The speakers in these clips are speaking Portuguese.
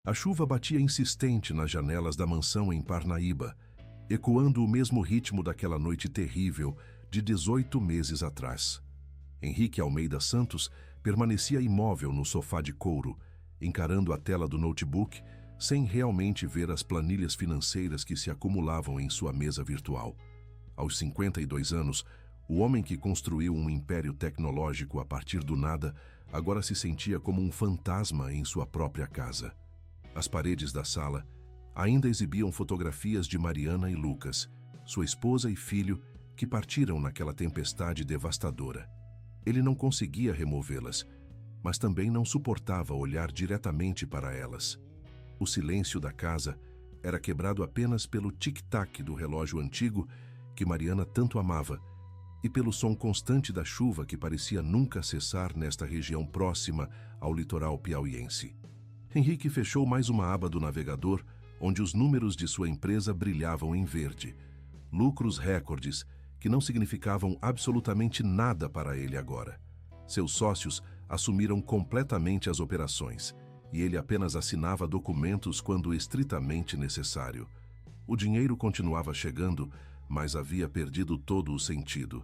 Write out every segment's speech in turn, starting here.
A chuva batia insistente nas janelas da mansão em Parnaíba, ecoando o mesmo ritmo daquela noite terrível de 18 meses atrás. Henrique Almeida Santos permanecia imóvel no sofá de couro, encarando a tela do notebook, sem realmente ver as planilhas financeiras que se acumulavam em sua mesa virtual. Aos 52 anos, o homem que construiu um império tecnológico a partir do nada agora se sentia como um fantasma em sua própria casa. As paredes da sala ainda exibiam fotografias de Mariana e Lucas, sua esposa e filho, que partiram naquela tempestade devastadora. Ele não conseguia removê-las, mas também não suportava olhar diretamente para elas. O silêncio da casa era quebrado apenas pelo tic-tac do relógio antigo que Mariana tanto amava e pelo som constante da chuva que parecia nunca cessar nesta região próxima ao litoral piauiense. Henrique fechou mais uma aba do navegador, onde os números de sua empresa brilhavam em verde. Lucros recordes que não significavam absolutamente nada para ele agora. Seus sócios assumiram completamente as operações, e ele apenas assinava documentos quando estritamente necessário. O dinheiro continuava chegando, mas havia perdido todo o sentido.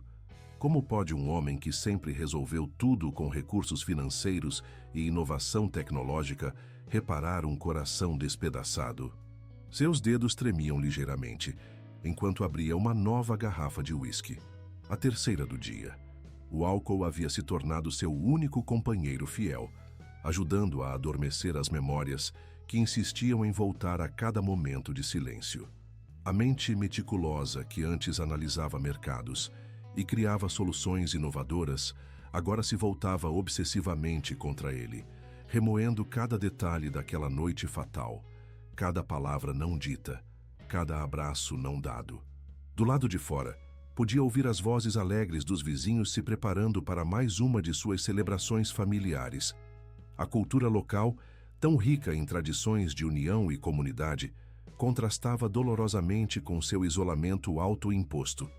Como pode um homem que sempre resolveu tudo com recursos financeiros e inovação tecnológica reparar um coração despedaçado? Seus dedos tremiam ligeiramente, enquanto abria uma nova garrafa de uísque, a terceira do dia. O álcool havia se tornado seu único companheiro fiel, ajudando a adormecer as memórias que insistiam em voltar a cada momento de silêncio. A mente meticulosa que antes analisava mercados e criava soluções inovadoras, agora se voltava obsessivamente contra ele, remoendo cada detalhe daquela noite fatal, cada palavra não dita, cada abraço não dado. Do lado de fora, podia ouvir as vozes alegres dos vizinhos se preparando para mais uma de suas celebrações familiares. A cultura local, tão rica em tradições de união e comunidade, contrastava dolorosamente com seu isolamento autoimposto.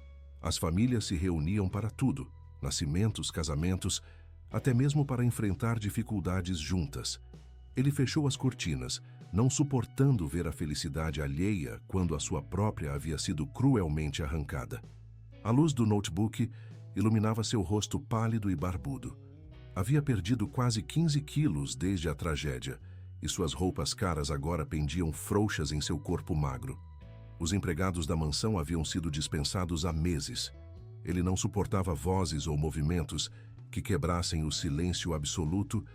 As famílias se reuniam para tudo, nascimentos, casamentos, até mesmo para enfrentar dificuldades juntas. Ele fechou as cortinas, não suportando ver a felicidade alheia quando a sua própria havia sido cruelmente arrancada. A luz do notebook iluminava seu rosto pálido e barbudo. Havia perdido quase 15 quilos desde a tragédia, e suas roupas caras agora pendiam frouxas em seu corpo magro. Os empregados da mansão haviam sido dispensados há meses. Ele não suportava vozes ou movimentos que quebrassem o silêncio absoluto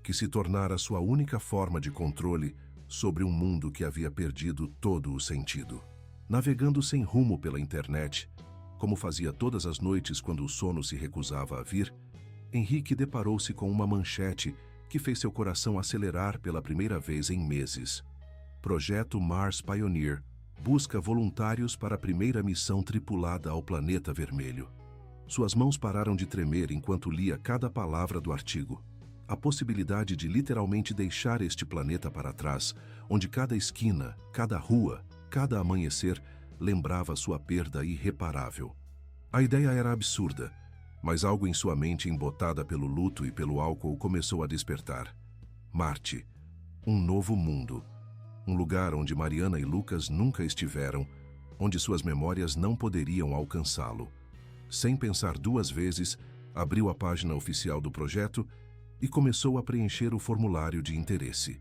que se tornara sua única forma de controle sobre um mundo que havia perdido todo o sentido. Navegando sem rumo pela internet, como fazia todas as noites quando o sono se recusava a vir, Henrique deparou-se com uma manchete que fez seu coração acelerar pela primeira vez em meses. Projeto Mars Pioneer busca voluntários para a primeira missão tripulada ao planeta vermelho. Suas mãos pararam de tremer enquanto lia cada palavra do artigo. A possibilidade de literalmente deixar este planeta para trás, onde cada esquina, cada rua, cada amanhecer lembrava sua perda irreparável. A ideia era absurda, mas algo em sua mente embotada pelo luto e pelo álcool começou a despertar. Marte, um novo mundo. Um lugar onde Mariana e Lucas nunca estiveram, onde suas memórias não poderiam alcançá-lo. Sem pensar duas vezes, abriu a página oficial do projeto e começou a preencher o formulário de interesse.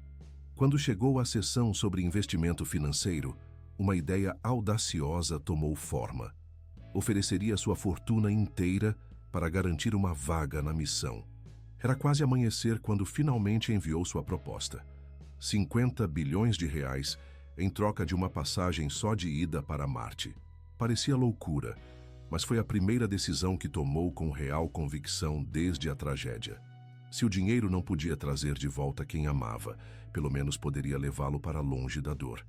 Quando chegou à seção sobre investimento financeiro, uma ideia audaciosa tomou forma. Ofereceria sua fortuna inteira para garantir uma vaga na missão. Era quase amanhecer quando finalmente enviou sua proposta. 50 bilhões de reais em troca de uma passagem só de ida para Marte. Parecia loucura, mas foi a primeira decisão que tomou com real convicção desde a tragédia. Se o dinheiro não podia trazer de volta quem amava, pelo menos poderia levá-lo para longe da dor.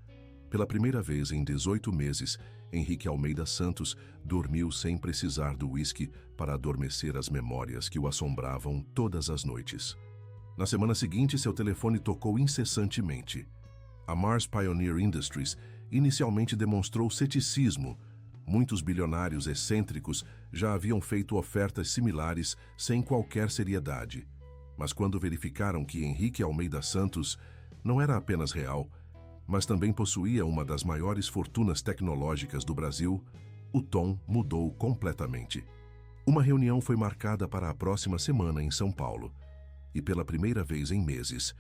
Pela primeira vez em 18 meses, Henrique Almeida Santos dormiu sem precisar do uísque para adormecer as memórias que o assombravam todas as noites. Na semana seguinte, seu telefone tocou incessantemente. A Mars Pioneer Industries inicialmente demonstrou ceticismo. Muitos bilionários excêntricos já haviam feito ofertas similares sem qualquer seriedade. Mas quando verificaram que Henrique Almeida Santos não era apenas real, mas também possuía uma das maiores fortunas tecnológicas do Brasil, o tom mudou completamente. Uma reunião foi marcada para a próxima semana em São Paulo, e pela primeira vez em meses,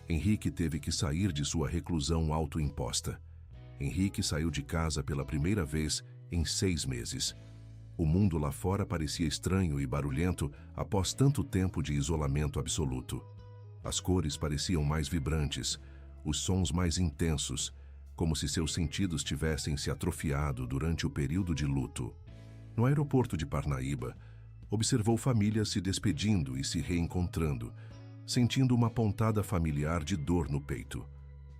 Henrique teve que sair de sua reclusão autoimposta. Henrique saiu de casa pela primeira vez em 6 meses. O mundo lá fora parecia estranho e barulhento após tanto tempo de isolamento absoluto. As cores pareciam mais vibrantes, os sons mais intensos, como se seus sentidos tivessem se atrofiado durante o período de luto. No aeroporto de Parnaíba, observou famílias se despedindo e se reencontrando, sentindo uma pontada familiar de dor no peito.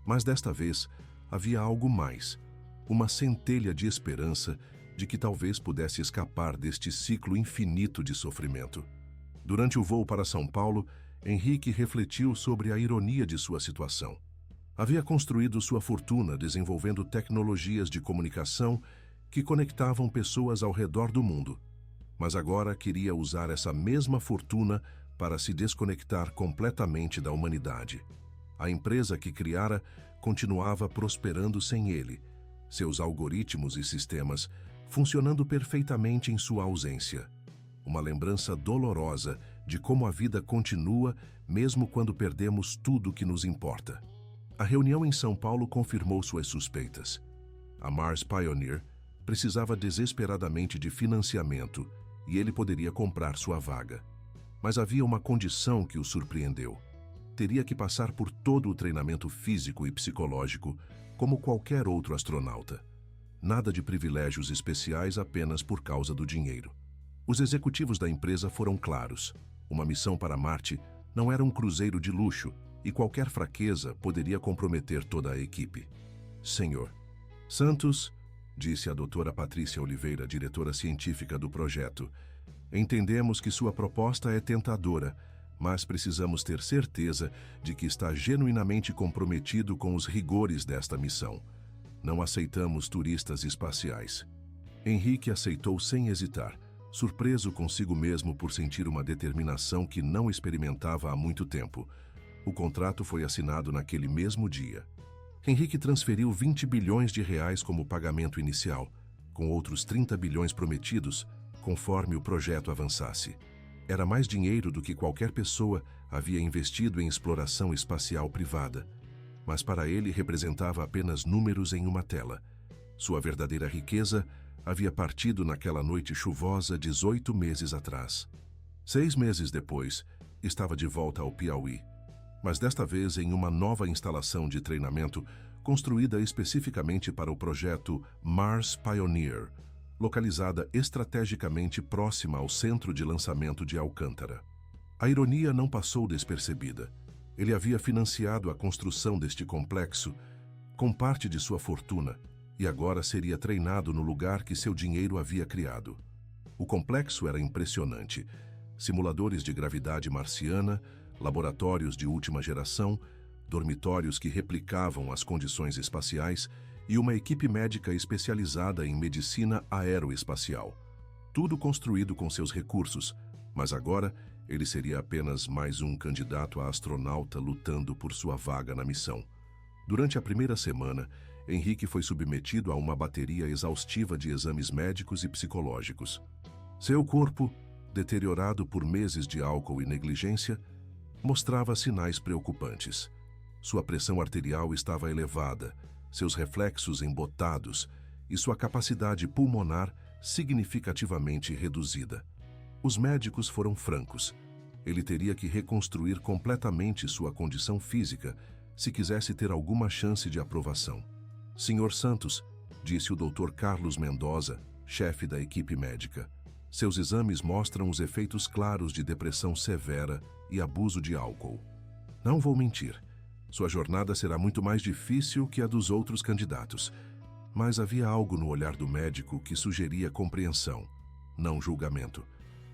Mas desta vez, havia algo mais, uma centelha de esperança de que talvez pudesse escapar deste ciclo infinito de sofrimento. Durante o voo para São Paulo, Henrique refletiu sobre a ironia de sua situação. Havia construído sua fortuna desenvolvendo tecnologias de comunicação que conectavam pessoas ao redor do mundo, mas agora queria usar essa mesma fortuna para se desconectar completamente da humanidade. A empresa que criara continuava prosperando sem ele, seus algoritmos e sistemas funcionando perfeitamente em sua ausência. Uma lembrança dolorosa de como a vida continua mesmo quando perdemos tudo que nos importa. A reunião em São Paulo confirmou suas suspeitas. A Mars Pioneer precisava desesperadamente de financiamento e ele poderia comprar sua vaga. Mas havia uma condição que o surpreendeu. Teria que passar por todo o treinamento físico e psicológico, como qualquer outro astronauta. Nada de privilégios especiais apenas por causa do dinheiro. Os executivos da empresa foram claros. Uma missão para Marte não era um cruzeiro de luxo e qualquer fraqueza poderia comprometer toda a equipe. Senhor Santos, disse a doutora Patrícia Oliveira, diretora científica do projeto, entendemos que sua proposta é tentadora, mas precisamos ter certeza de que está genuinamente comprometido com os rigores desta missão. Não aceitamos turistas espaciais. Henrique aceitou sem hesitar, surpreso consigo mesmo por sentir uma determinação que não experimentava há muito tempo. O contrato foi assinado naquele mesmo dia. Henrique transferiu 20 bilhões de reais como pagamento inicial, com outros 30 bilhões prometidos, conforme o projeto avançasse. Era mais dinheiro do que qualquer pessoa havia investido em exploração espacial privada, mas para ele representava apenas números em uma tela. Sua verdadeira riqueza havia partido naquela noite chuvosa 18 meses atrás. 6 meses depois, estava de volta ao Piauí, mas desta vez em uma nova instalação de treinamento construída especificamente para o projeto Mars Pioneer, localizada estrategicamente próxima ao centro de lançamento de Alcântara. A ironia não passou despercebida. Ele havia financiado a construção deste complexo com parte de sua fortuna e agora seria treinado no lugar que seu dinheiro havia criado. O complexo era impressionante. Simuladores de gravidade marciana, laboratórios de última geração, dormitórios que replicavam as condições espaciais e uma equipe médica especializada em medicina aeroespacial. Tudo construído com seus recursos, mas agora ele seria apenas mais um candidato a astronauta lutando por sua vaga na missão. Durante a primeira semana, Henrique foi submetido a uma bateria exaustiva de exames médicos e psicológicos. Seu corpo, deteriorado por meses de álcool e negligência, mostrava sinais preocupantes. Sua pressão arterial estava elevada, seus reflexos embotados e sua capacidade pulmonar significativamente reduzida. Os médicos foram francos. Ele teria que reconstruir completamente sua condição física se quisesse ter alguma chance de aprovação. Senhor Santos, disse o Dr. Carlos Mendoza, chefe da equipe médica, seus exames mostram os efeitos claros de depressão severa e abuso de álcool. Não vou mentir, sua jornada será muito mais difícil que a dos outros candidatos, mas havia algo no olhar do médico que sugeria compreensão, não julgamento.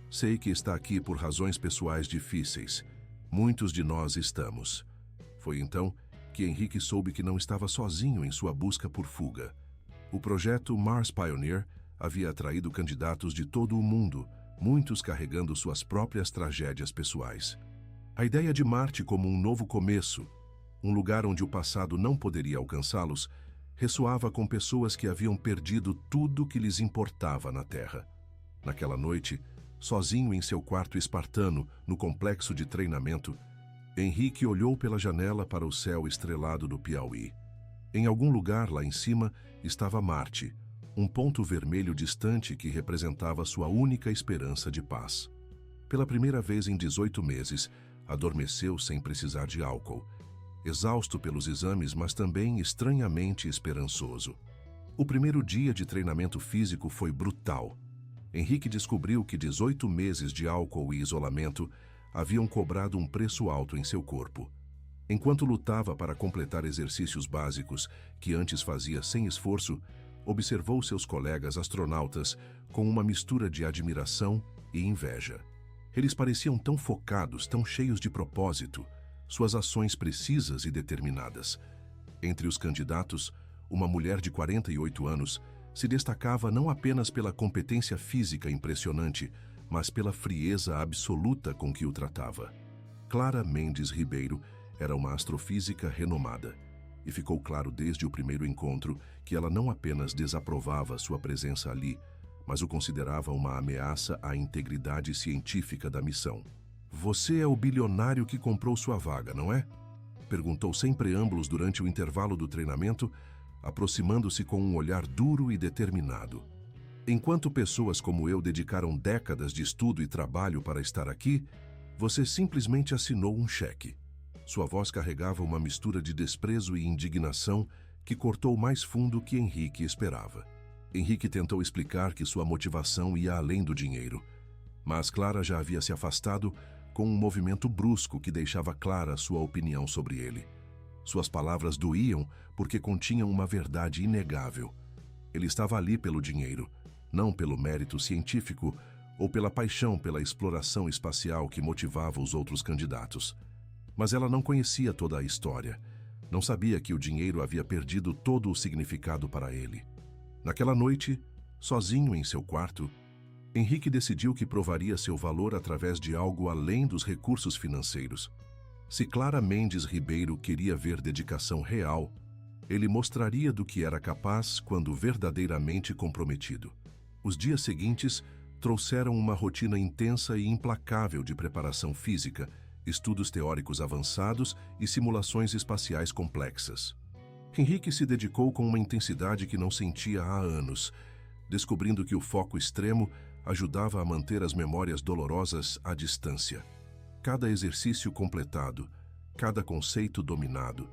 Sei que está aqui por razões pessoais difíceis. Muitos de nós estamos. Foi então que Henrique soube que não estava sozinho em sua busca por fuga. O projeto Mars Pioneer havia atraído candidatos de todo o mundo, muitos carregando suas próprias tragédias pessoais. A ideia de Marte como um novo começo Um lugar onde o passado não poderia alcançá-los, ressoava com pessoas que haviam perdido tudo que lhes importava na Terra. Naquela noite, sozinho em seu quarto espartano, no complexo de treinamento, Henrique olhou pela janela para o céu estrelado do Piauí. Em algum lugar lá em cima estava Marte, um ponto vermelho distante que representava sua única esperança de paz. Pela primeira vez em 18 meses, adormeceu sem precisar de álcool, exausto pelos exames, mas também estranhamente esperançoso. O primeiro dia de treinamento físico foi brutal. Henrique descobriu que 18 meses de álcool e isolamento haviam cobrado um preço alto em seu corpo. Enquanto lutava para completar exercícios básicos que antes fazia sem esforço, observou seus colegas astronautas com uma mistura de admiração e inveja. Eles pareciam tão focados, tão cheios de propósito, suas ações precisas e determinadas. Entre os candidatos, uma mulher de 48 anos se destacava não apenas pela competência física impressionante, mas pela frieza absoluta com que o tratava. Clara Mendes Ribeiro era uma astrofísica renomada, e ficou claro desde o primeiro encontro que ela não apenas desaprovava sua presença ali, mas o considerava uma ameaça à integridade científica da missão. "Você é o bilionário que comprou sua vaga, não é?" perguntou sem preâmbulos durante o intervalo do treinamento, aproximando-se com um olhar duro e determinado. "Enquanto pessoas como eu dedicaram décadas de estudo e trabalho para estar aqui, você simplesmente assinou um cheque." Sua voz carregava uma mistura de desprezo e indignação que cortou mais fundo que Henrique esperava. Henrique tentou explicar que sua motivação ia além do dinheiro, mas Clara já havia se afastado com um movimento brusco que deixava clara sua opinião sobre ele. Suas palavras doíam porque continham uma verdade inegável. Ele estava ali pelo dinheiro, não pelo mérito científico ou pela paixão pela exploração espacial que motivava os outros candidatos. Mas ela não conhecia toda a história. Não sabia que o dinheiro havia perdido todo o significado para ele. Naquela noite, sozinho em seu quarto, Henrique decidiu que provaria seu valor através de algo além dos recursos financeiros. Se Clara Mendes Ribeiro queria ver dedicação real, ele mostraria do que era capaz quando verdadeiramente comprometido. Os dias seguintes trouxeram uma rotina intensa e implacável de preparação física, estudos teóricos avançados e simulações espaciais complexas. Henrique se dedicou com uma intensidade que não sentia há anos, descobrindo que o foco extremo ajudava a manter as memórias dolorosas à distância. Cada exercício completado, cada conceito dominado,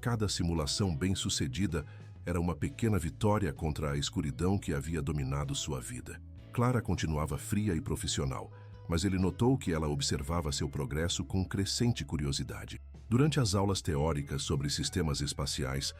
cada simulação bem-sucedida era uma pequena vitória contra a escuridão que havia dominado sua vida. Clara continuava fria e profissional, mas ele notou que ela observava seu progresso com crescente curiosidade. Durante as aulas teóricas sobre sistemas espaciais,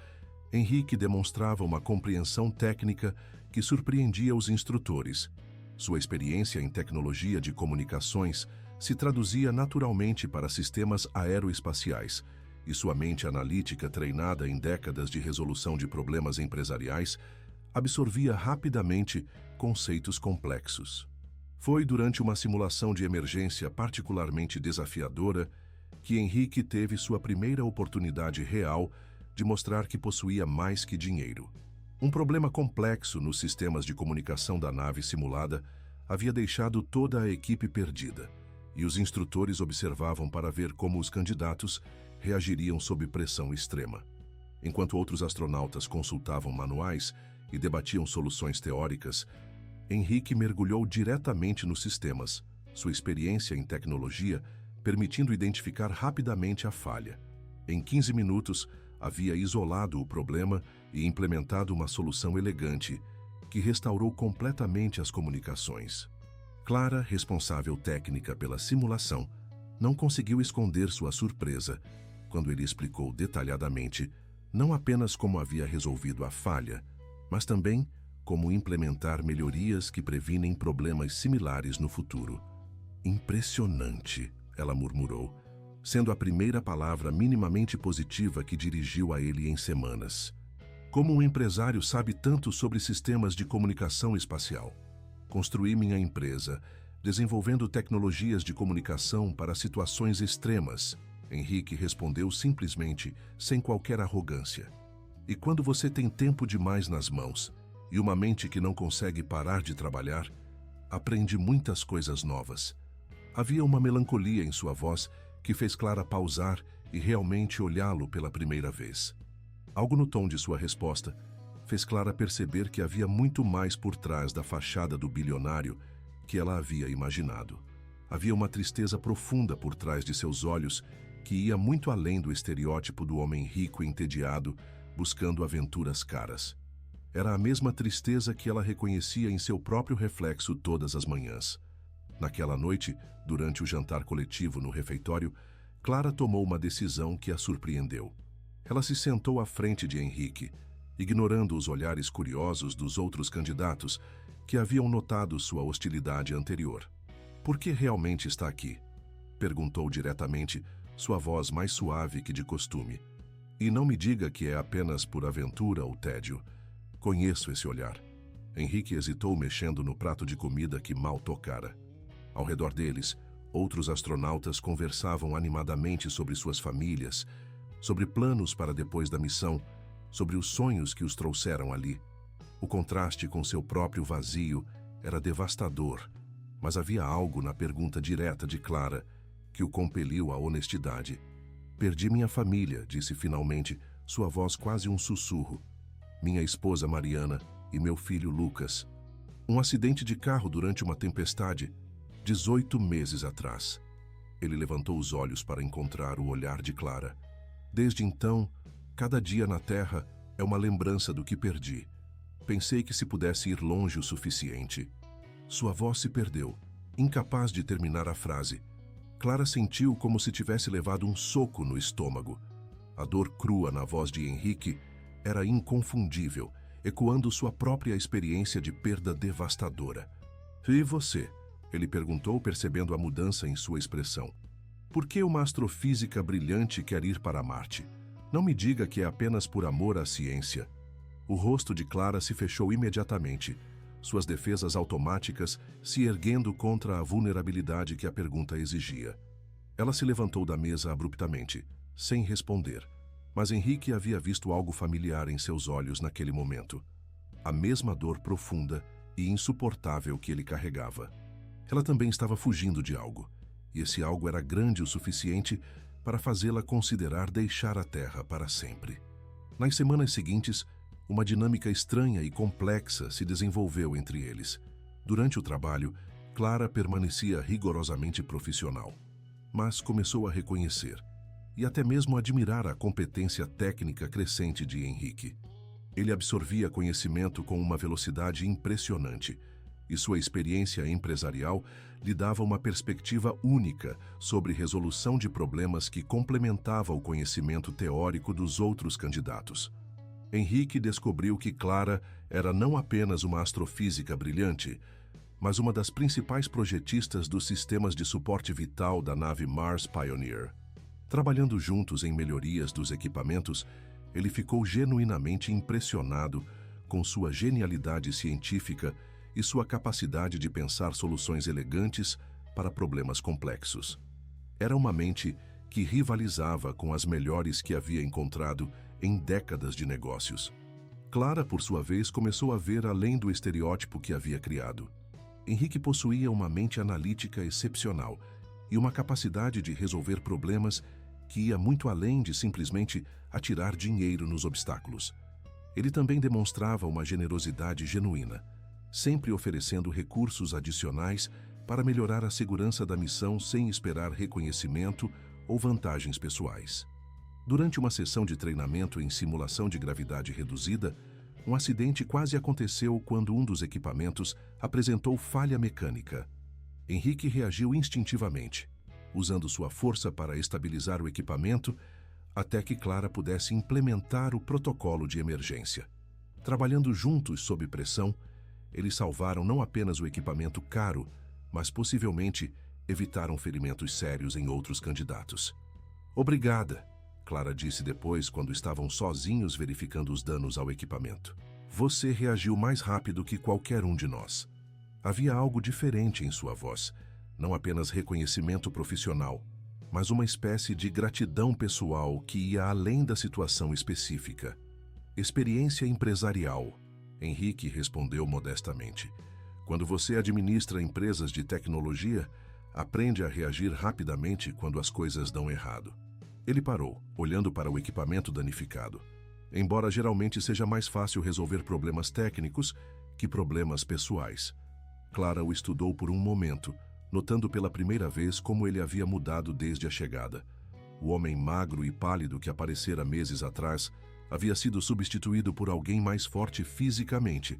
Henrique demonstrava uma compreensão técnica que surpreendia os instrutores. Sua experiência em tecnologia de comunicações se traduzia naturalmente para sistemas aeroespaciais, e sua mente analítica, treinada em décadas de resolução de problemas empresariais, absorvia rapidamente conceitos complexos. Foi durante uma simulação de emergência particularmente desafiadora que Henrique teve sua primeira oportunidade real de mostrar que possuía mais que dinheiro. Um problema complexo nos sistemas de comunicação da nave simulada havia deixado toda a equipe perdida, e os instrutores observavam para ver como os candidatos reagiriam sob pressão extrema. Enquanto outros astronautas consultavam manuais e debatiam soluções teóricas, Henrique mergulhou diretamente nos sistemas, sua experiência em tecnologia permitindo identificar rapidamente a falha. Em 15 minutos, havia isolado o problema e implementado uma solução elegante que restaurou completamente as comunicações. Clara, responsável técnica pela simulação, não conseguiu esconder sua surpresa quando ele explicou detalhadamente não apenas como havia resolvido a falha, mas também como implementar melhorias que previnem problemas similares no futuro. "Impressionante", ela murmurou, sendo a primeira palavra minimamente positiva que dirigiu a ele em semanas. "Como um empresário sabe tanto sobre sistemas de comunicação espacial? Construí minha empresa, desenvolvendo tecnologias de comunicação para situações extremas", Henrique respondeu simplesmente, sem qualquer arrogância. E quando você tem tempo demais nas mãos e uma mente que não consegue parar de trabalhar, aprende muitas coisas novas. Havia uma melancolia em sua voz que fez Clara pausar e realmente olhá-lo pela primeira vez. Algo no tom de sua resposta fez Clara perceber que havia muito mais por trás da fachada do bilionário que ela havia imaginado. Havia uma tristeza profunda por trás de seus olhos que ia muito além do estereótipo do homem rico e entediado buscando aventuras caras. Era a mesma tristeza que ela reconhecia em seu próprio reflexo todas as manhãs. Naquela noite, durante o jantar coletivo no refeitório, Clara tomou uma decisão que a surpreendeu. Ela se sentou à frente de Henrique, ignorando os olhares curiosos dos outros candidatos que haviam notado sua hostilidade anterior. "Por que realmente está aqui?" perguntou diretamente, sua voz mais suave que de costume. "E não me diga que é apenas por aventura ou tédio. Conheço esse olhar." Henrique hesitou, mexendo no prato de comida que mal tocara. Ao redor deles, outros astronautas conversavam animadamente sobre suas famílias, sobre planos para depois da missão, sobre os sonhos que os trouxeram ali. O contraste com seu próprio vazio era devastador, mas havia algo na pergunta direta de Clara que o compeliu à honestidade. "Perdi minha família", disse finalmente, sua voz quase um sussurro. "Minha esposa Mariana e meu filho Lucas. Um acidente de carro durante uma tempestade, 18 meses atrás." Ele levantou os olhos para encontrar o olhar de Clara. "Desde então, cada dia na Terra é uma lembrança do que perdi. Pensei que se pudesse ir longe o suficiente." Sua voz se perdeu, incapaz de terminar a frase. Clara sentiu como se tivesse levado um soco no estômago. A dor crua na voz de Henrique era inconfundível, ecoando sua própria experiência de perda devastadora. "E você?" ele perguntou, percebendo a mudança em sua expressão. "Por que uma astrofísica brilhante quer ir para Marte? Não me diga que é apenas por amor à ciência." O rosto de Clara se fechou imediatamente, suas defesas automáticas se erguendo contra a vulnerabilidade que a pergunta exigia. Ela se levantou da mesa abruptamente, sem responder, mas Henrique havia visto algo familiar em seus olhos naquele momento. A mesma dor profunda e insuportável que ele carregava. Ela também estava fugindo de algo, e esse algo era grande o suficiente para fazê-la considerar deixar a Terra para sempre. Nas semanas seguintes, uma dinâmica estranha e complexa se desenvolveu entre eles. Durante o trabalho, Clara permanecia rigorosamente profissional, mas começou a reconhecer e até mesmo admirar a competência técnica crescente de Henrique. Ele absorvia conhecimento com uma velocidade impressionante, e sua experiência empresarial lhe dava uma perspectiva única sobre resolução de problemas que complementava o conhecimento teórico dos outros candidatos. Henrique descobriu que Clara era não apenas uma astrofísica brilhante, mas uma das principais projetistas dos sistemas de suporte vital da nave Mars Pioneer. Trabalhando juntos em melhorias dos equipamentos, ele ficou genuinamente impressionado com sua genialidade científica e sua capacidade de pensar soluções elegantes para problemas complexos. Era uma mente que rivalizava com as melhores que havia encontrado em décadas de negócios. Clara, por sua vez, começou a ver além do estereótipo que havia criado. Henrique possuía uma mente analítica excepcional e uma capacidade de resolver problemas que ia muito além de simplesmente atirar dinheiro nos obstáculos. Ele também demonstrava uma generosidade genuína, sempre oferecendo recursos adicionais para melhorar a segurança da missão sem esperar reconhecimento ou vantagens pessoais. Durante uma sessão de treinamento em simulação de gravidade reduzida, um acidente quase aconteceu quando um dos equipamentos apresentou falha mecânica. Henrique reagiu instintivamente, usando sua força para estabilizar o equipamento até que Clara pudesse implementar o protocolo de emergência. Trabalhando juntos sob pressão, eles salvaram não apenas o equipamento caro, mas possivelmente evitaram ferimentos sérios em outros candidatos. "Obrigada", Clara disse depois, quando estavam sozinhos verificando os danos ao equipamento. "Você reagiu mais rápido que qualquer um de nós." Havia algo diferente em sua voz, não apenas reconhecimento profissional, mas uma espécie de gratidão pessoal que ia além da situação específica. Experiência empresarial, Henrique respondeu modestamente. Quando você administra empresas de tecnologia, aprende a reagir rapidamente quando as coisas dão errado. Ele parou, olhando para o equipamento danificado. Embora geralmente seja mais fácil resolver problemas técnicos que problemas pessoais. Clara o estudou por um momento, notando pela primeira vez como ele havia mudado desde a chegada. O homem magro e pálido que aparecera meses atrás havia sido substituído por alguém mais forte fisicamente,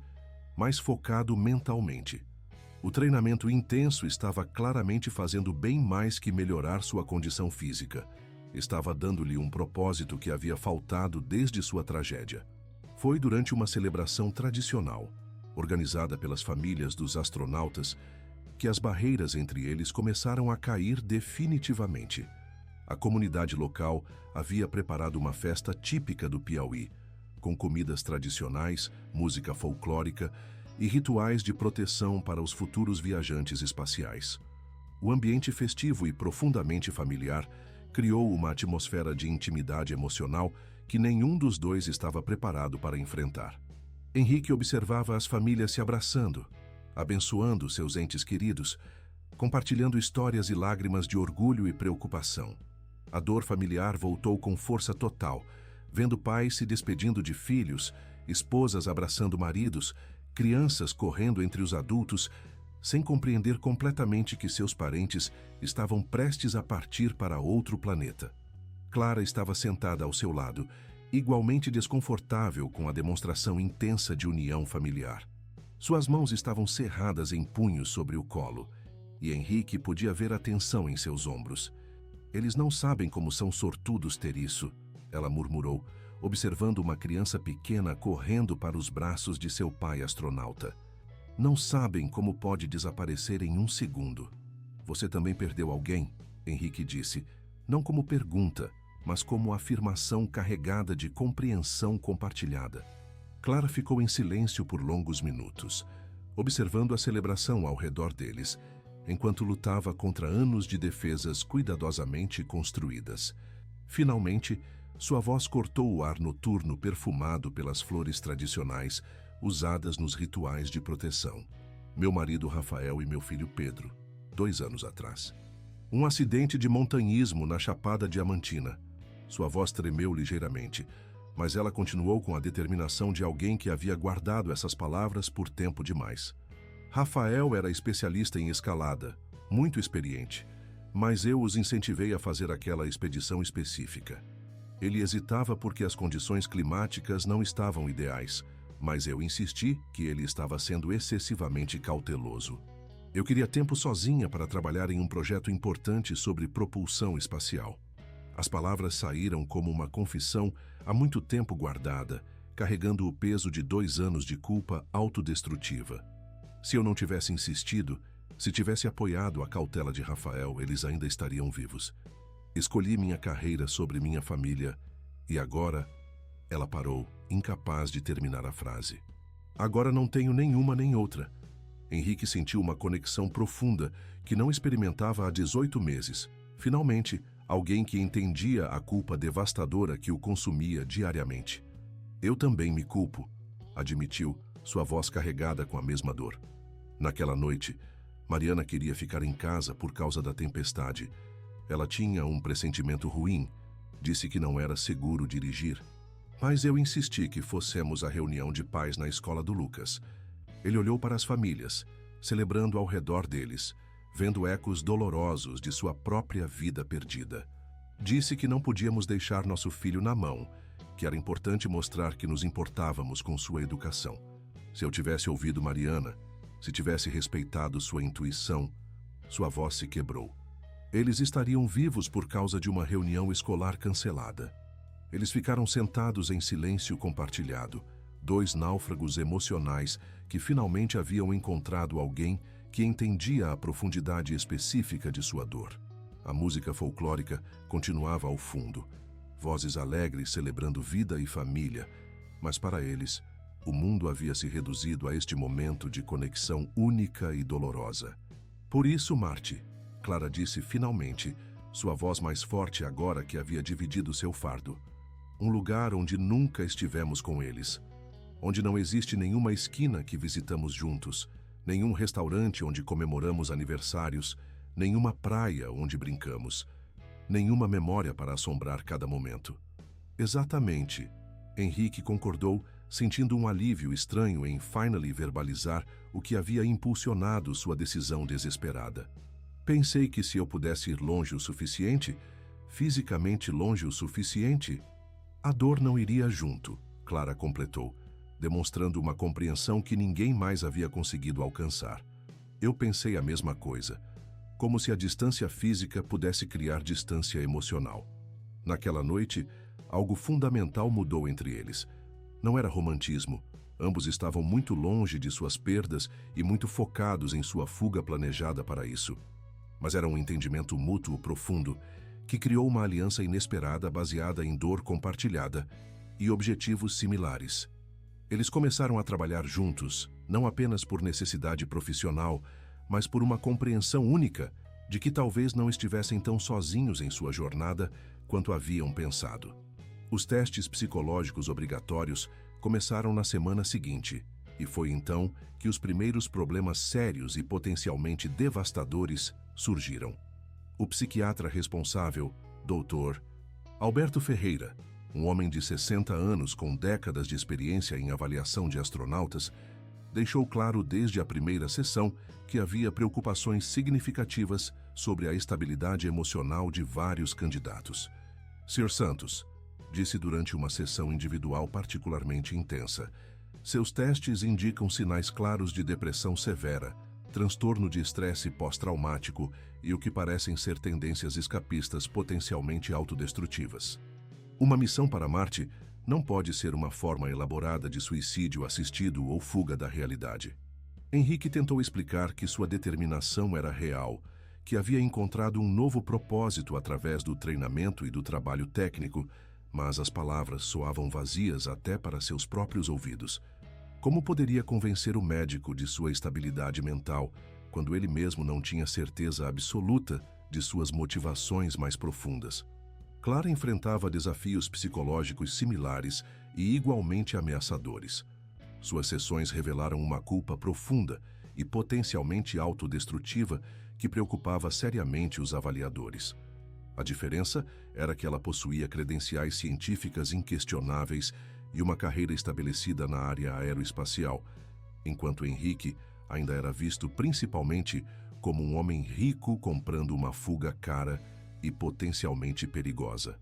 mais focado mentalmente. O treinamento intenso estava claramente fazendo bem mais que melhorar sua condição física. Estava dando-lhe um propósito que havia faltado desde sua tragédia. Foi durante uma celebração tradicional, organizada pelas famílias dos astronautas, que as barreiras entre eles começaram a cair definitivamente. A comunidade local havia preparado uma festa típica do Piauí, com comidas tradicionais, música folclórica e rituais de proteção para os futuros viajantes espaciais. O ambiente festivo e profundamente familiar criou uma atmosfera de intimidade emocional que nenhum dos dois estava preparado para enfrentar. Henrique observava as famílias se abraçando, abençoando seus entes queridos, compartilhando histórias e lágrimas de orgulho e preocupação. A dor familiar voltou com força total, vendo pais se despedindo de filhos, esposas abraçando maridos, crianças correndo entre os adultos, sem compreender completamente que seus parentes estavam prestes a partir para outro planeta. Clara estava sentada ao seu lado, igualmente desconfortável com a demonstração intensa de união familiar. Suas mãos estavam cerradas em punhos sobre o colo, e Henrique podia ver a tensão em seus ombros. Eles não sabem como são sortudos ter isso, ela murmurou, observando uma criança pequena correndo para os braços de seu pai astronauta. Não sabem como pode desaparecer em um segundo. Você também perdeu alguém? Henrique disse, não como pergunta, mas como afirmação carregada de compreensão compartilhada. Clara ficou em silêncio por longos minutos, observando a celebração ao redor deles, enquanto lutava contra anos de defesas cuidadosamente construídas. Finalmente, sua voz cortou o ar noturno perfumado pelas flores tradicionais usadas nos rituais de proteção. Meu marido Rafael e meu filho Pedro, 2 anos atrás. Um acidente de montanhismo na Chapada Diamantina. Sua voz tremeu ligeiramente, mas ela continuou com a determinação de alguém que havia guardado essas palavras por tempo demais. Rafael era especialista em escalada, muito experiente, mas eu os incentivei a fazer aquela expedição específica. Ele hesitava porque as condições climáticas não estavam ideais, mas eu insisti que ele estava sendo excessivamente cauteloso. Eu queria tempo sozinha para trabalhar em um projeto importante sobre propulsão espacial. As palavras saíram como uma confissão há muito tempo guardada, carregando o peso de 2 anos de culpa autodestrutiva. Se eu não tivesse insistido, se tivesse apoiado a cautela de Rafael, eles ainda estariam vivos. Escolhi minha carreira sobre minha família e agora... Ela parou, incapaz de terminar a frase. Agora não tenho nenhuma nem outra. Henrique sentiu uma conexão profunda que não experimentava há 18 meses. Finalmente, alguém que entendia a culpa devastadora que o consumia diariamente. Eu também me culpo, admitiu, sua voz carregada com a mesma dor. Naquela noite, Mariana queria ficar em casa por causa da tempestade. Ela tinha um pressentimento ruim, disse que não era seguro dirigir. Mas eu insisti que fossemos à reunião de pais na escola do Lucas. Ele olhou para as famílias, celebrando ao redor deles, vendo ecos dolorosos de sua própria vida perdida. Disse que não podíamos deixar nosso filho na mão, que era importante mostrar que nos importávamos com sua educação. Se eu tivesse ouvido Mariana, se tivesse respeitado sua intuição, sua voz se quebrou. Eles estariam vivos por causa de uma reunião escolar cancelada. Eles ficaram sentados em silêncio compartilhado, 2 náufragos emocionais que finalmente haviam encontrado alguém que entendia a profundidade específica de sua dor. A música folclórica continuava ao fundo, vozes alegres celebrando vida e família, mas para eles, o mundo havia se reduzido a este momento de conexão única e dolorosa. Por isso, Marty, Clara disse finalmente, sua voz mais forte agora que havia dividido seu fardo. Um lugar onde nunca estivemos com eles. Onde não existe nenhuma esquina que visitamos juntos, nenhum restaurante onde comemoramos aniversários, nenhuma praia onde brincamos, nenhuma memória para assombrar cada momento. Exatamente. Henrique concordou, sentindo um alívio estranho em finally verbalizar o que havia impulsionado sua decisão desesperada. Pensei que se eu pudesse ir longe o suficiente, fisicamente longe o suficiente, a dor não iria junto, Clara completou, demonstrando uma compreensão que ninguém mais havia conseguido alcançar. Eu pensei a mesma coisa, como se a distância física pudesse criar distância emocional. Naquela noite, algo fundamental mudou entre eles. Não era romantismo. Ambos estavam muito longe de suas perdas e muito focados em sua fuga planejada para isso. Mas era um entendimento mútuo profundo que criou uma aliança inesperada baseada em dor compartilhada e objetivos similares. Eles começaram a trabalhar juntos, não apenas por necessidade profissional, mas por uma compreensão única de que talvez não estivessem tão sozinhos em sua jornada quanto haviam pensado. Os testes psicológicos obrigatórios começaram na semana seguinte, e foi então que os primeiros problemas sérios e potencialmente devastadores surgiram. O psiquiatra responsável, Dr. Alberto Ferreira, um homem de 60 anos com décadas de experiência em avaliação de astronautas, deixou claro desde a primeira sessão que havia preocupações significativas sobre a estabilidade emocional de vários candidatos. Sr. Santos, disse durante uma sessão individual particularmente intensa, seus testes indicam sinais claros de depressão severa, transtorno de estresse pós-traumático e o que parecem ser tendências escapistas potencialmente autodestrutivas. Uma missão para Marte não pode ser uma forma elaborada de suicídio assistido ou fuga da realidade. Henrique tentou explicar que sua determinação era real, que havia encontrado um novo propósito através do treinamento e do trabalho técnico, mas as palavras soavam vazias até para seus próprios ouvidos. Como poderia convencer o médico de sua estabilidade mental, quando ele mesmo não tinha certeza absoluta de suas motivações mais profundas? Clara enfrentava desafios psicológicos similares e igualmente ameaçadores. Suas sessões revelaram uma culpa profunda e potencialmente autodestrutiva que preocupava seriamente os avaliadores. A diferença era que ela possuía credenciais científicas inquestionáveis e uma carreira estabelecida na área aeroespacial, enquanto Henrique ainda era visto principalmente como um homem rico comprando uma fuga cara e potencialmente perigosa.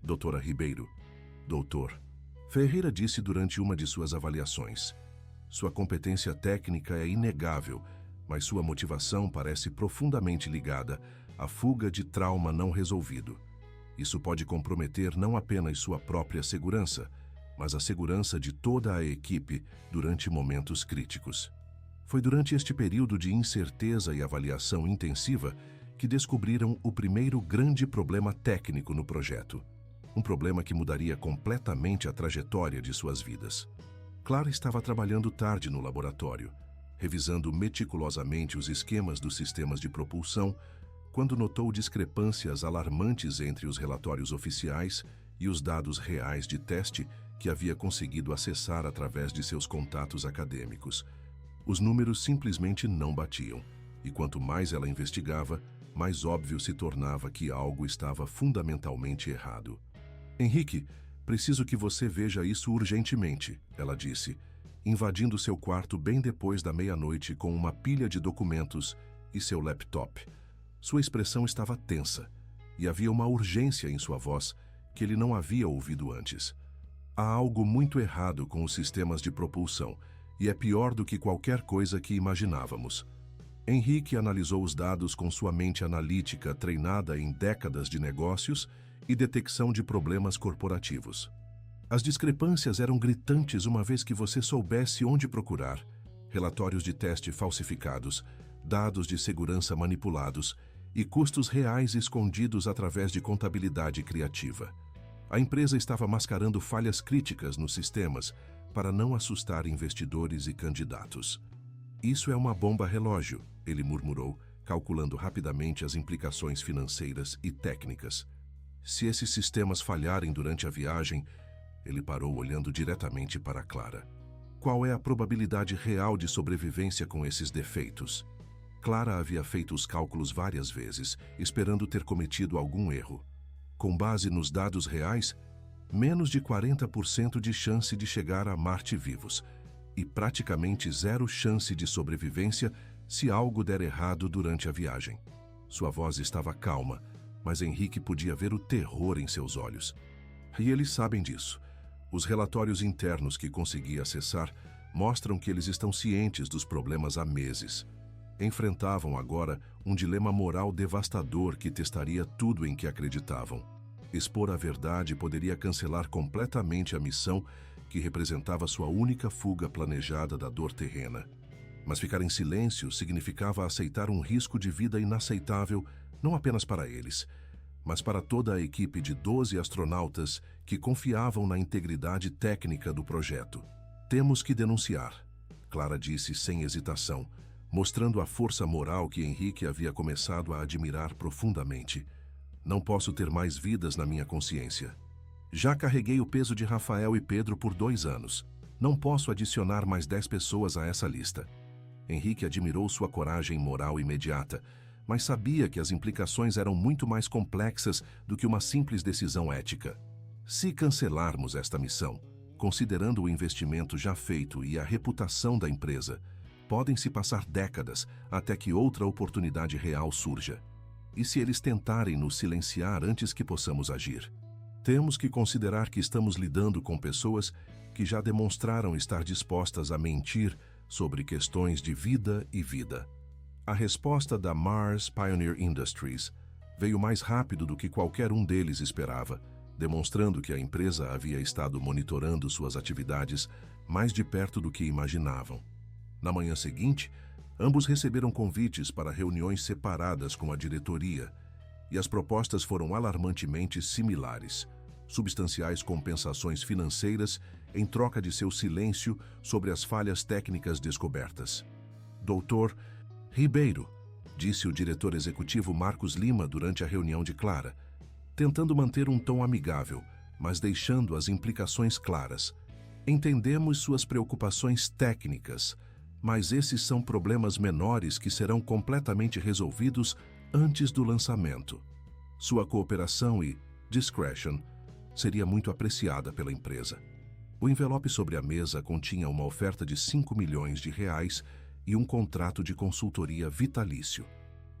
Doutora Ribeiro, doutor, Ferreira disse durante uma de suas avaliações. Sua competência técnica é inegável, mas sua motivação parece profundamente ligada à fuga de trauma não resolvido. Isso pode comprometer não apenas sua própria segurança, mas a segurança de toda a equipe durante momentos críticos. Foi durante este período de incerteza e avaliação intensiva que descobriram o primeiro grande problema técnico no projeto. Um problema que mudaria completamente a trajetória de suas vidas. Clara estava trabalhando tarde no laboratório, revisando meticulosamente os esquemas dos sistemas de propulsão, quando notou discrepâncias alarmantes entre os relatórios oficiais e os dados reais de teste que havia conseguido acessar através de seus contatos acadêmicos. Os números simplesmente não batiam, e quanto mais ela investigava, mais óbvio se tornava que algo estava fundamentalmente errado. Henrique, preciso que você veja isso urgentemente, ela disse, invadindo seu quarto bem depois da meia-noite com uma pilha de documentos e seu laptop. Sua expressão estava tensa, e havia uma urgência em sua voz que ele não havia ouvido antes. Há algo muito errado com os sistemas de propulsão, e é pior do que qualquer coisa que imaginávamos. Henrique analisou os dados com sua mente analítica treinada em décadas de negócios e detecção de problemas corporativos. As discrepâncias eram gritantes uma vez que você soubesse onde procurar. Relatórios de teste falsificados, dados de segurança manipulados e custos reais escondidos através de contabilidade criativa. A empresa estava mascarando falhas críticas nos sistemas para não assustar investidores e candidatos. Isso é uma bomba relógio, ele murmurou, calculando rapidamente as implicações financeiras e técnicas. Se esses sistemas falharem durante a viagem, ele parou olhando diretamente para Clara. Qual é a probabilidade real de sobrevivência com esses defeitos? Clara havia feito os cálculos várias vezes, esperando ter cometido algum erro. Com base nos dados reais, menos de 40% de chance de chegar a Marte vivos e praticamente zero chance de sobrevivência se algo der errado durante a viagem. Sua voz estava calma, mas Henrique podia ver o terror em seus olhos. E eles sabem disso. Os relatórios internos que consegui acessar mostram que eles estão cientes dos problemas há meses. Enfrentavam agora um dilema moral devastador que testaria tudo em que acreditavam. Expor a verdade poderia cancelar completamente a missão que representava sua única fuga planejada da dor terrena. Mas ficar em silêncio significava aceitar um risco de vida inaceitável não apenas para eles, mas para toda a equipe de 12 astronautas que confiavam na integridade técnica do projeto. Temos que denunciar, Clara disse sem hesitação, mostrando a força moral que Henrique havia começado a admirar profundamente. Não posso ter mais vidas na minha consciência. Já carreguei o peso de Rafael e Pedro por 2 anos. Não posso adicionar mais 10 pessoas a essa lista. Henrique admirou sua coragem moral imediata, mas sabia que as implicações eram muito mais complexas do que uma simples decisão ética. Se cancelarmos esta missão, considerando o investimento já feito e a reputação da empresa, podem-se passar décadas até que outra oportunidade real surja. E se eles tentarem nos silenciar antes que possamos agir? Temos que considerar que estamos lidando com pessoas que já demonstraram estar dispostas a mentir sobre questões de vida e vida. A resposta da Mars Pioneer Industries veio mais rápido do que qualquer um deles esperava, demonstrando que a empresa havia estado monitorando suas atividades mais de perto do que imaginavam. Na manhã seguinte, ambos receberam convites para reuniões separadas com a diretoria, e as propostas foram alarmantemente similares: substanciais compensações financeiras em troca de seu silêncio sobre as falhas técnicas descobertas. Dr. Ribeiro, disse o diretor executivo Marcos Lima durante a reunião de Clara, tentando manter um tom amigável, mas deixando as implicações claras. Entendemos suas preocupações técnicas, mas esses são problemas menores que serão completamente resolvidos antes do lançamento. Sua cooperação e discretion seria muito apreciada pela empresa. O envelope sobre a mesa continha uma oferta de 5 milhões de reais e um contrato de consultoria vitalício.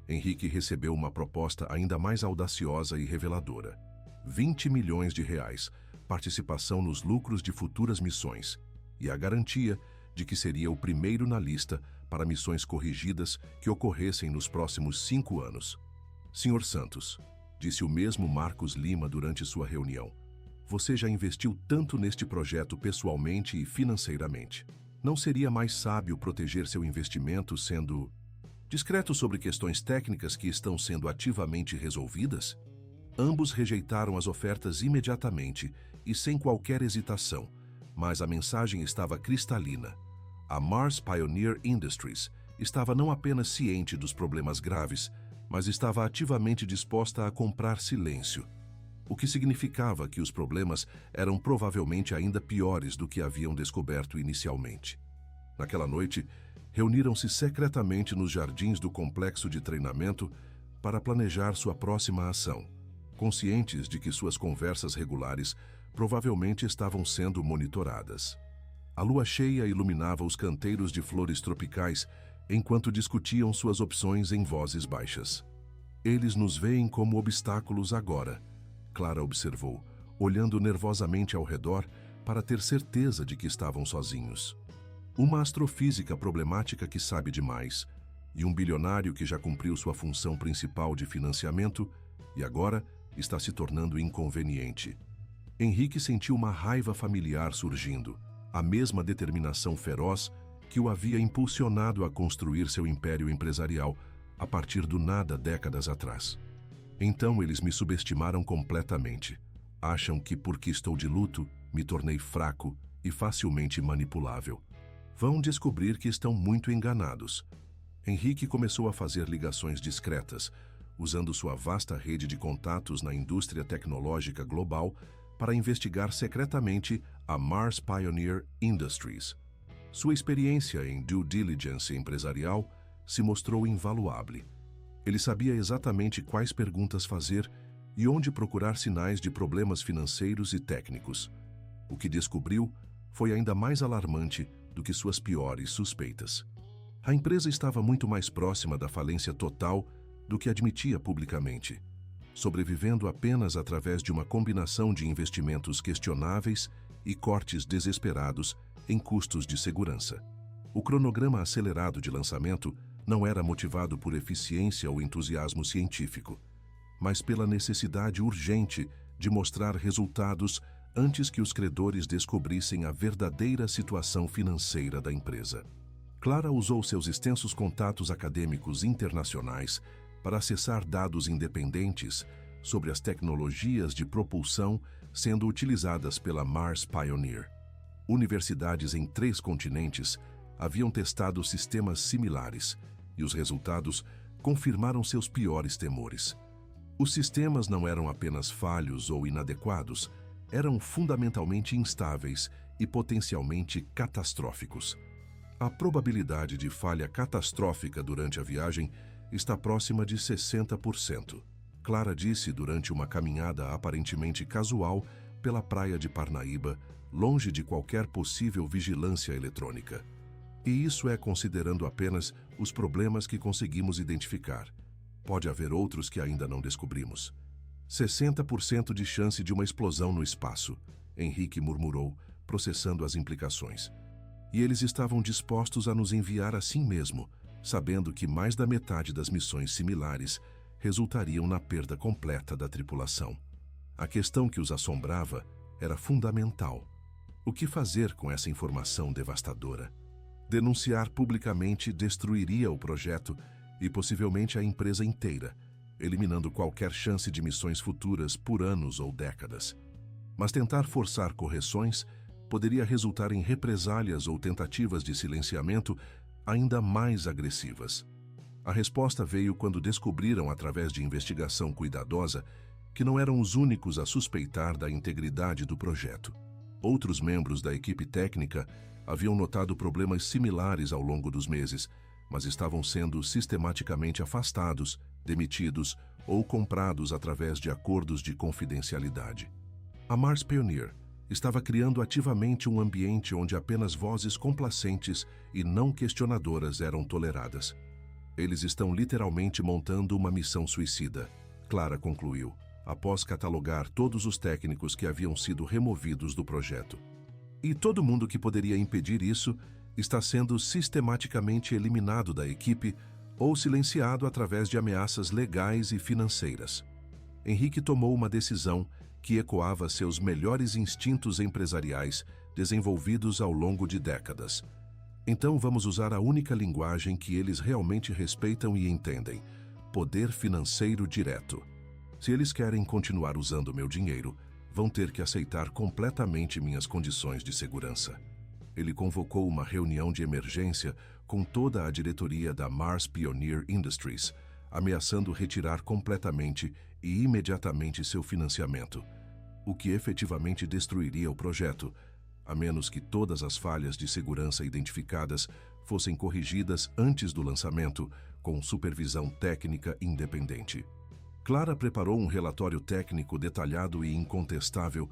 Henrique recebeu uma proposta ainda mais audaciosa e reveladora: 20 milhões de reais, participação nos lucros de futuras missões e a garantia de que seria o primeiro na lista para missões corrigidas que ocorressem nos próximos 5 anos. Sr. Santos, disse o mesmo Marcos Lima durante sua reunião, você já investiu tanto neste projeto pessoalmente e financeiramente. Não seria mais sábio proteger seu investimento sendo discreto sobre questões técnicas que estão sendo ativamente resolvidas? Ambos rejeitaram as ofertas imediatamente e sem qualquer hesitação, mas a mensagem estava cristalina. A Mars Pioneer Industries estava não apenas ciente dos problemas graves, mas estava ativamente disposta a comprar silêncio, o que significava que os problemas eram provavelmente ainda piores do que haviam descoberto inicialmente. Naquela noite, reuniram-se secretamente nos jardins do complexo de treinamento para planejar sua próxima ação, conscientes de que suas conversas regulares provavelmente estavam sendo monitoradas. A lua cheia iluminava os canteiros de flores tropicais enquanto discutiam suas opções em vozes baixas. Eles nos veem como obstáculos agora, Clara observou, olhando nervosamente ao redor para ter certeza de que estavam sozinhos. Uma astrofísica problemática que sabe demais, e um bilionário que já cumpriu sua função principal de financiamento e agora está se tornando inconveniente. Henrique sentiu uma raiva familiar surgindo, a mesma determinação feroz que o havia impulsionado a construir seu império empresarial a partir do nada décadas atrás. Então eles me subestimaram completamente. Acham que porque estou de luto, me tornei fraco e facilmente manipulável. Vão descobrir que estão muito enganados. Henrique começou a fazer ligações discretas, usando sua vasta rede de contatos na indústria tecnológica global para investigar secretamente a Mars Pioneer Industries. Sua experiência em due diligence empresarial se mostrou invaluável. Ele sabia exatamente quais perguntas fazer e onde procurar sinais de problemas financeiros e técnicos. O que descobriu foi ainda mais alarmante do que suas piores suspeitas. A empresa estava muito mais próxima da falência total do que admitia publicamente, sobrevivendo apenas através de uma combinação de investimentos questionáveis e cortes desesperados em custos de segurança. O cronograma acelerado de lançamento não era motivado por eficiência ou entusiasmo científico, mas pela necessidade urgente de mostrar resultados antes que os credores descobrissem a verdadeira situação financeira da empresa. Clara usou seus extensos contatos acadêmicos internacionais para acessar dados independentes sobre as tecnologias de propulsão sendo utilizadas pela Mars Pioneer. Universidades em 3 continentes haviam testado sistemas similares e os resultados confirmaram seus piores temores. Os sistemas não eram apenas falhos ou inadequados, eram fundamentalmente instáveis e potencialmente catastróficos. A probabilidade de falha catastrófica durante a viagem está próxima de 60%. Clara disse durante uma caminhada aparentemente casual pela praia de Parnaíba, longe de qualquer possível vigilância eletrônica. E isso é considerando apenas os problemas que conseguimos identificar. Pode haver outros que ainda não descobrimos. 60% de chance de uma explosão no espaço, Henrique murmurou, processando as implicações. E eles estavam dispostos a nos enviar assim mesmo, sabendo que mais da metade das missões similares resultariam na perda completa da tripulação. A questão que os assombrava era fundamental. O que fazer com essa informação devastadora? Denunciar publicamente destruiria o projeto e possivelmente a empresa inteira, eliminando qualquer chance de missões futuras por anos ou décadas. Mas tentar forçar correções poderia resultar em represálias ou tentativas de silenciamento ainda mais agressivas. A resposta veio quando descobriram, através de investigação cuidadosa, que não eram os únicos a suspeitar da integridade do projeto. Outros membros da equipe técnica haviam notado problemas similares ao longo dos meses, mas estavam sendo sistematicamente afastados, demitidos ou comprados através de acordos de confidencialidade. A Mars Pioneer estava criando ativamente um ambiente onde apenas vozes complacentes e não questionadoras eram toleradas. Eles estão literalmente montando uma missão suicida, Clara concluiu, após catalogar todos os técnicos que haviam sido removidos do projeto. E todo mundo que poderia impedir isso está sendo sistematicamente eliminado da equipe ou silenciado através de ameaças legais e financeiras. Henrique tomou uma decisão que ecoava seus melhores instintos empresariais desenvolvidos ao longo de décadas. Então vamos usar a única linguagem que eles realmente respeitam e entendem: poder financeiro direto. Se eles querem continuar usando meu dinheiro, vão ter que aceitar completamente minhas condições de segurança. Ele convocou uma reunião de emergência com toda a diretoria da Mars Pioneer Industries, ameaçando retirar completamente e imediatamente seu financiamento, o que efetivamente destruiria o projeto, a menos que todas as falhas de segurança identificadas fossem corrigidas antes do lançamento, com supervisão técnica independente. Clara preparou um relatório técnico detalhado e incontestável,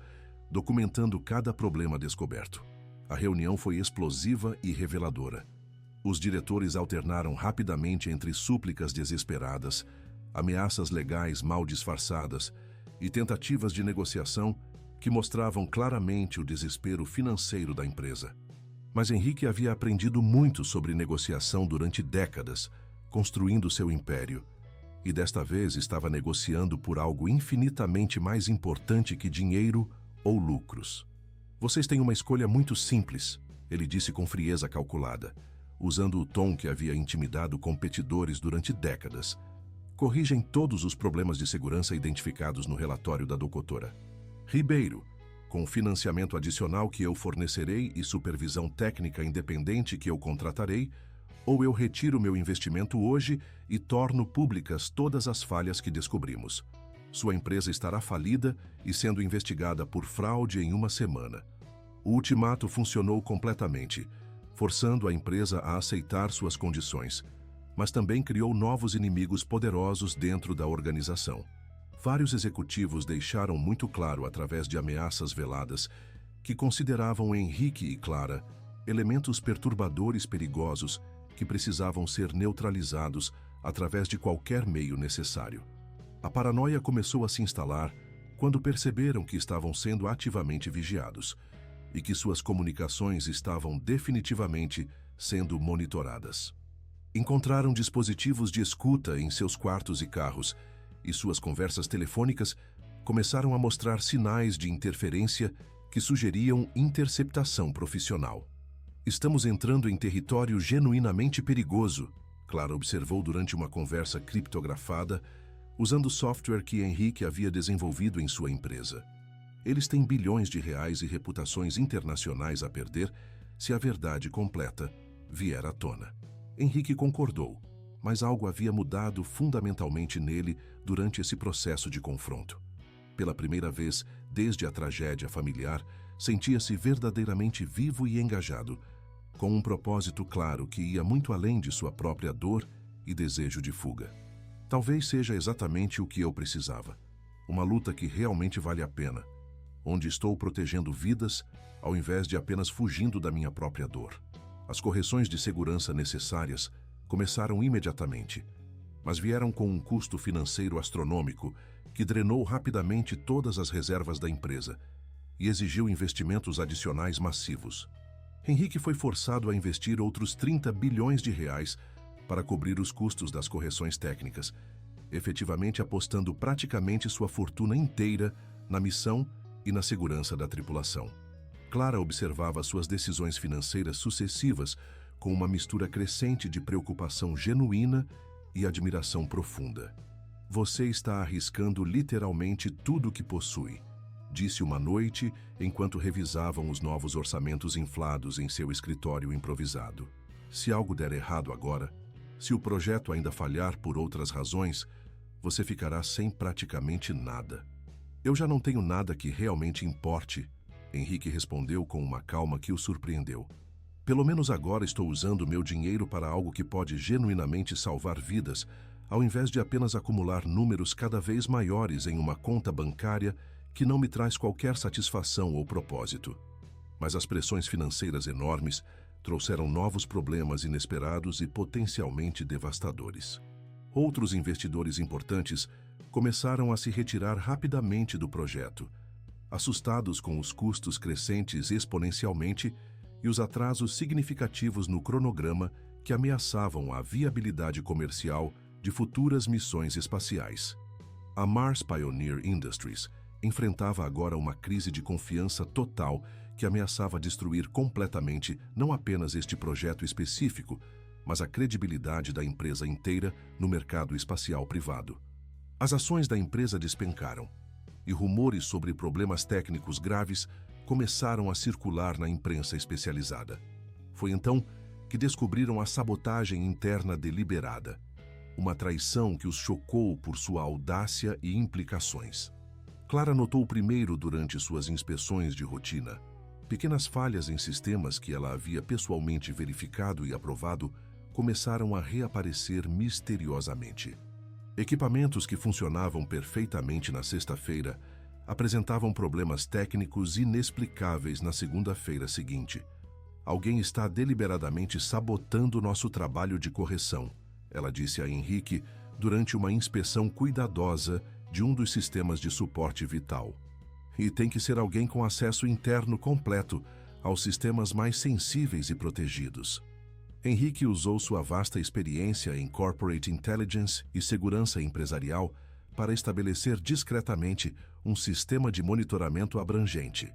documentando cada problema descoberto. A reunião foi explosiva e reveladora. Os diretores alternaram rapidamente entre súplicas desesperadas, ameaças legais mal disfarçadas e tentativas de negociação que mostravam claramente o desespero financeiro da empresa. Mas Henrique havia aprendido muito sobre negociação durante décadas, construindo seu império, e desta vez estava negociando por algo infinitamente mais importante que dinheiro ou lucros. Vocês têm uma escolha muito simples, ele disse com frieza calculada, usando o tom que havia intimidado competidores durante décadas. Corrigem todos os problemas de segurança identificados no relatório da doutora Ribeiro, com financiamento adicional que eu fornecerei e supervisão técnica independente que eu contratarei, ou eu retiro meu investimento hoje e torno públicas todas as falhas que descobrimos. Sua empresa estará falida e sendo investigada por fraude em uma semana. O ultimato funcionou completamente, forçando a empresa a aceitar suas condições, mas também criou novos inimigos poderosos dentro da organização. Vários executivos deixaram muito claro, através de ameaças veladas, que consideravam Henrique e Clara elementos perturbadores perigosos que precisavam ser neutralizados através de qualquer meio necessário. A paranoia começou a se instalar quando perceberam que estavam sendo ativamente vigiados e que suas comunicações estavam definitivamente sendo monitoradas. Encontraram dispositivos de escuta em seus quartos e carros, e suas conversas telefônicas começaram a mostrar sinais de interferência que sugeriam interceptação profissional. Estamos entrando em território genuinamente perigoso, Clara observou durante uma conversa criptografada, usando software que Henrique havia desenvolvido em sua empresa. Eles têm bilhões de reais e reputações internacionais a perder se a verdade completa vier à tona. Henrique concordou, mas algo havia mudado fundamentalmente nele durante esse processo de confronto. Pela primeira vez, desde a tragédia familiar, sentia-se verdadeiramente vivo e engajado, com um propósito claro que ia muito além de sua própria dor e desejo de fuga. Talvez seja exatamente o que eu precisava. Uma luta que realmente vale a pena, onde estou protegendo vidas ao invés de apenas fugindo da minha própria dor. As correções de segurança necessárias começaram imediatamente, mas vieram com um custo financeiro astronômico que drenou rapidamente todas as reservas da empresa e exigiu investimentos adicionais massivos. Henrique foi forçado a investir outros 30 bilhões de reais para cobrir os custos das correções técnicas, efetivamente apostando praticamente sua fortuna inteira na missão e na segurança da tripulação. Clara observava suas decisões financeiras sucessivas com uma mistura crescente de preocupação genuína e admiração profunda. Você está arriscando literalmente tudo o que possui, disse uma noite enquanto revisavam os novos orçamentos inflados em seu escritório improvisado. Se algo der errado agora, se o projeto ainda falhar por outras razões, você ficará sem praticamente nada. Eu já não tenho nada que realmente importe, Henrique respondeu com uma calma que o surpreendeu. Pelo menos agora estou usando meu dinheiro para algo que pode genuinamente salvar vidas, ao invés de apenas acumular números cada vez maiores em uma conta bancária que não me traz qualquer satisfação ou propósito. Mas as pressões financeiras enormes trouxeram novos problemas inesperados e potencialmente devastadores. Outros investidores importantes começaram a se retirar rapidamente do projeto, assustados com os custos crescentes exponencialmente e os atrasos significativos no cronograma que ameaçavam a viabilidade comercial de futuras missões espaciais. A Mars Pioneer Industries enfrentava agora uma crise de confiança total que ameaçava destruir completamente não apenas este projeto específico, mas a credibilidade da empresa inteira no mercado espacial privado. As ações da empresa despencaram, e rumores sobre problemas técnicos graves começaram a circular na imprensa especializada. Foi então que descobriram a sabotagem interna deliberada, uma traição que os chocou por sua audácia e implicações. Clara notou primeiro durante suas inspeções de rotina pequenas falhas em sistemas que ela havia pessoalmente verificado e aprovado começaram a reaparecer misteriosamente. Equipamentos que funcionavam perfeitamente na sexta-feira apresentavam problemas técnicos inexplicáveis na segunda-feira seguinte. Alguém está deliberadamente sabotando nosso trabalho de correção, ela disse a Henrique durante uma inspeção cuidadosa de um dos sistemas de suporte vital. E tem que ser alguém com acesso interno completo aos sistemas mais sensíveis e protegidos. Henrique usou sua vasta experiência em corporate intelligence e segurança empresarial para estabelecer discretamente um sistema de monitoramento abrangente.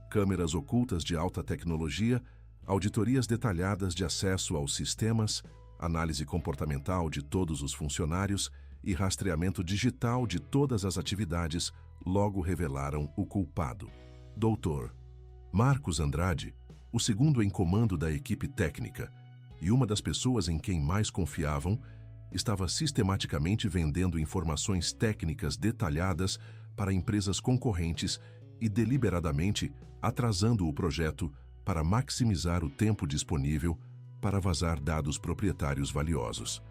Câmeras ocultas de alta tecnologia, auditorias detalhadas de acesso aos sistemas, análise comportamental de todos os funcionários e rastreamento digital de todas as atividades logo revelaram o culpado. Dr. Marcos Andrade, o segundo em comando da equipe técnica, E uma das pessoas em quem mais confiavam estava sistematicamente vendendo informações técnicas detalhadas para empresas concorrentes e deliberadamente atrasando o projeto para maximizar o tempo disponível para vazar dados proprietários valiosos.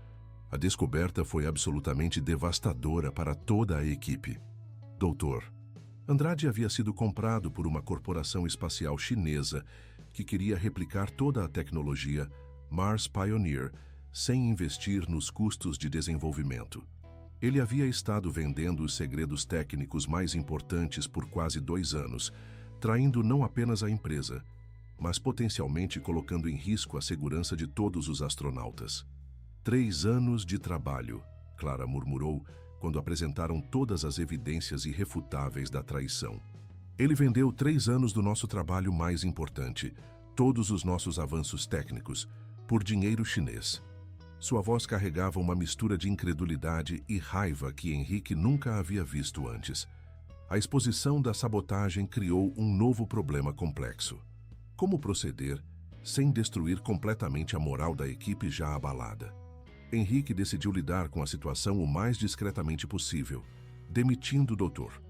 A descoberta foi absolutamente devastadora para toda a equipe. Doutor, Andrade havia sido comprado por uma corporação espacial chinesa que queria replicar toda a tecnologia Mars Pioneer sem investir nos custos de desenvolvimento. Ele havia estado vendendo os segredos técnicos mais importantes por quase 2 anos, traindo não apenas a empresa, mas potencialmente colocando em risco a segurança de todos os astronautas. 3 anos de trabalho, Clara murmurou quando apresentaram todas as evidências irrefutáveis da traição. Ele vendeu 3 anos do nosso trabalho mais importante, todos os nossos avanços técnicos, por dinheiro chinês. Sua voz carregava uma mistura de incredulidade e raiva que Henrique nunca havia visto antes. A exposição da sabotagem criou um novo problema complexo. Como proceder sem destruir completamente a moral da equipe já abalada? Henrique decidiu lidar com a situação o mais discretamente possível, demitindo o doutor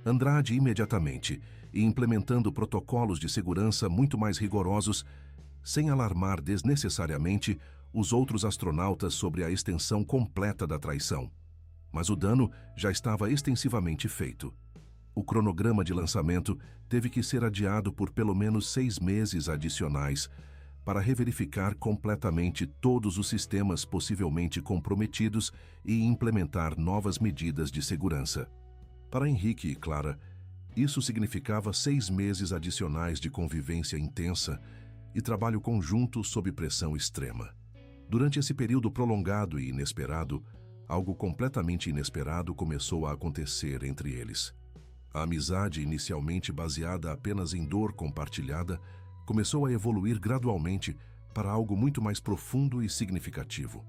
Andrade imediatamente e implementando protocolos de segurança muito mais rigorosos, sem alarmar desnecessariamente os outros astronautas sobre a extensão completa da traição. Mas o dano já estava extensivamente feito. O cronograma de lançamento teve que ser adiado por pelo menos 6 meses adicionais para reverificar completamente todos os sistemas possivelmente comprometidos e implementar novas medidas de segurança. Para Henrique e Clara, isso significava 6 meses adicionais de convivência intensa e trabalho conjunto sob pressão extrema. Durante esse período prolongado e inesperado, algo completamente inesperado começou a acontecer entre eles. A amizade, inicialmente baseada apenas em dor compartilhada, começou a evoluir gradualmente para algo muito mais profundo e significativo.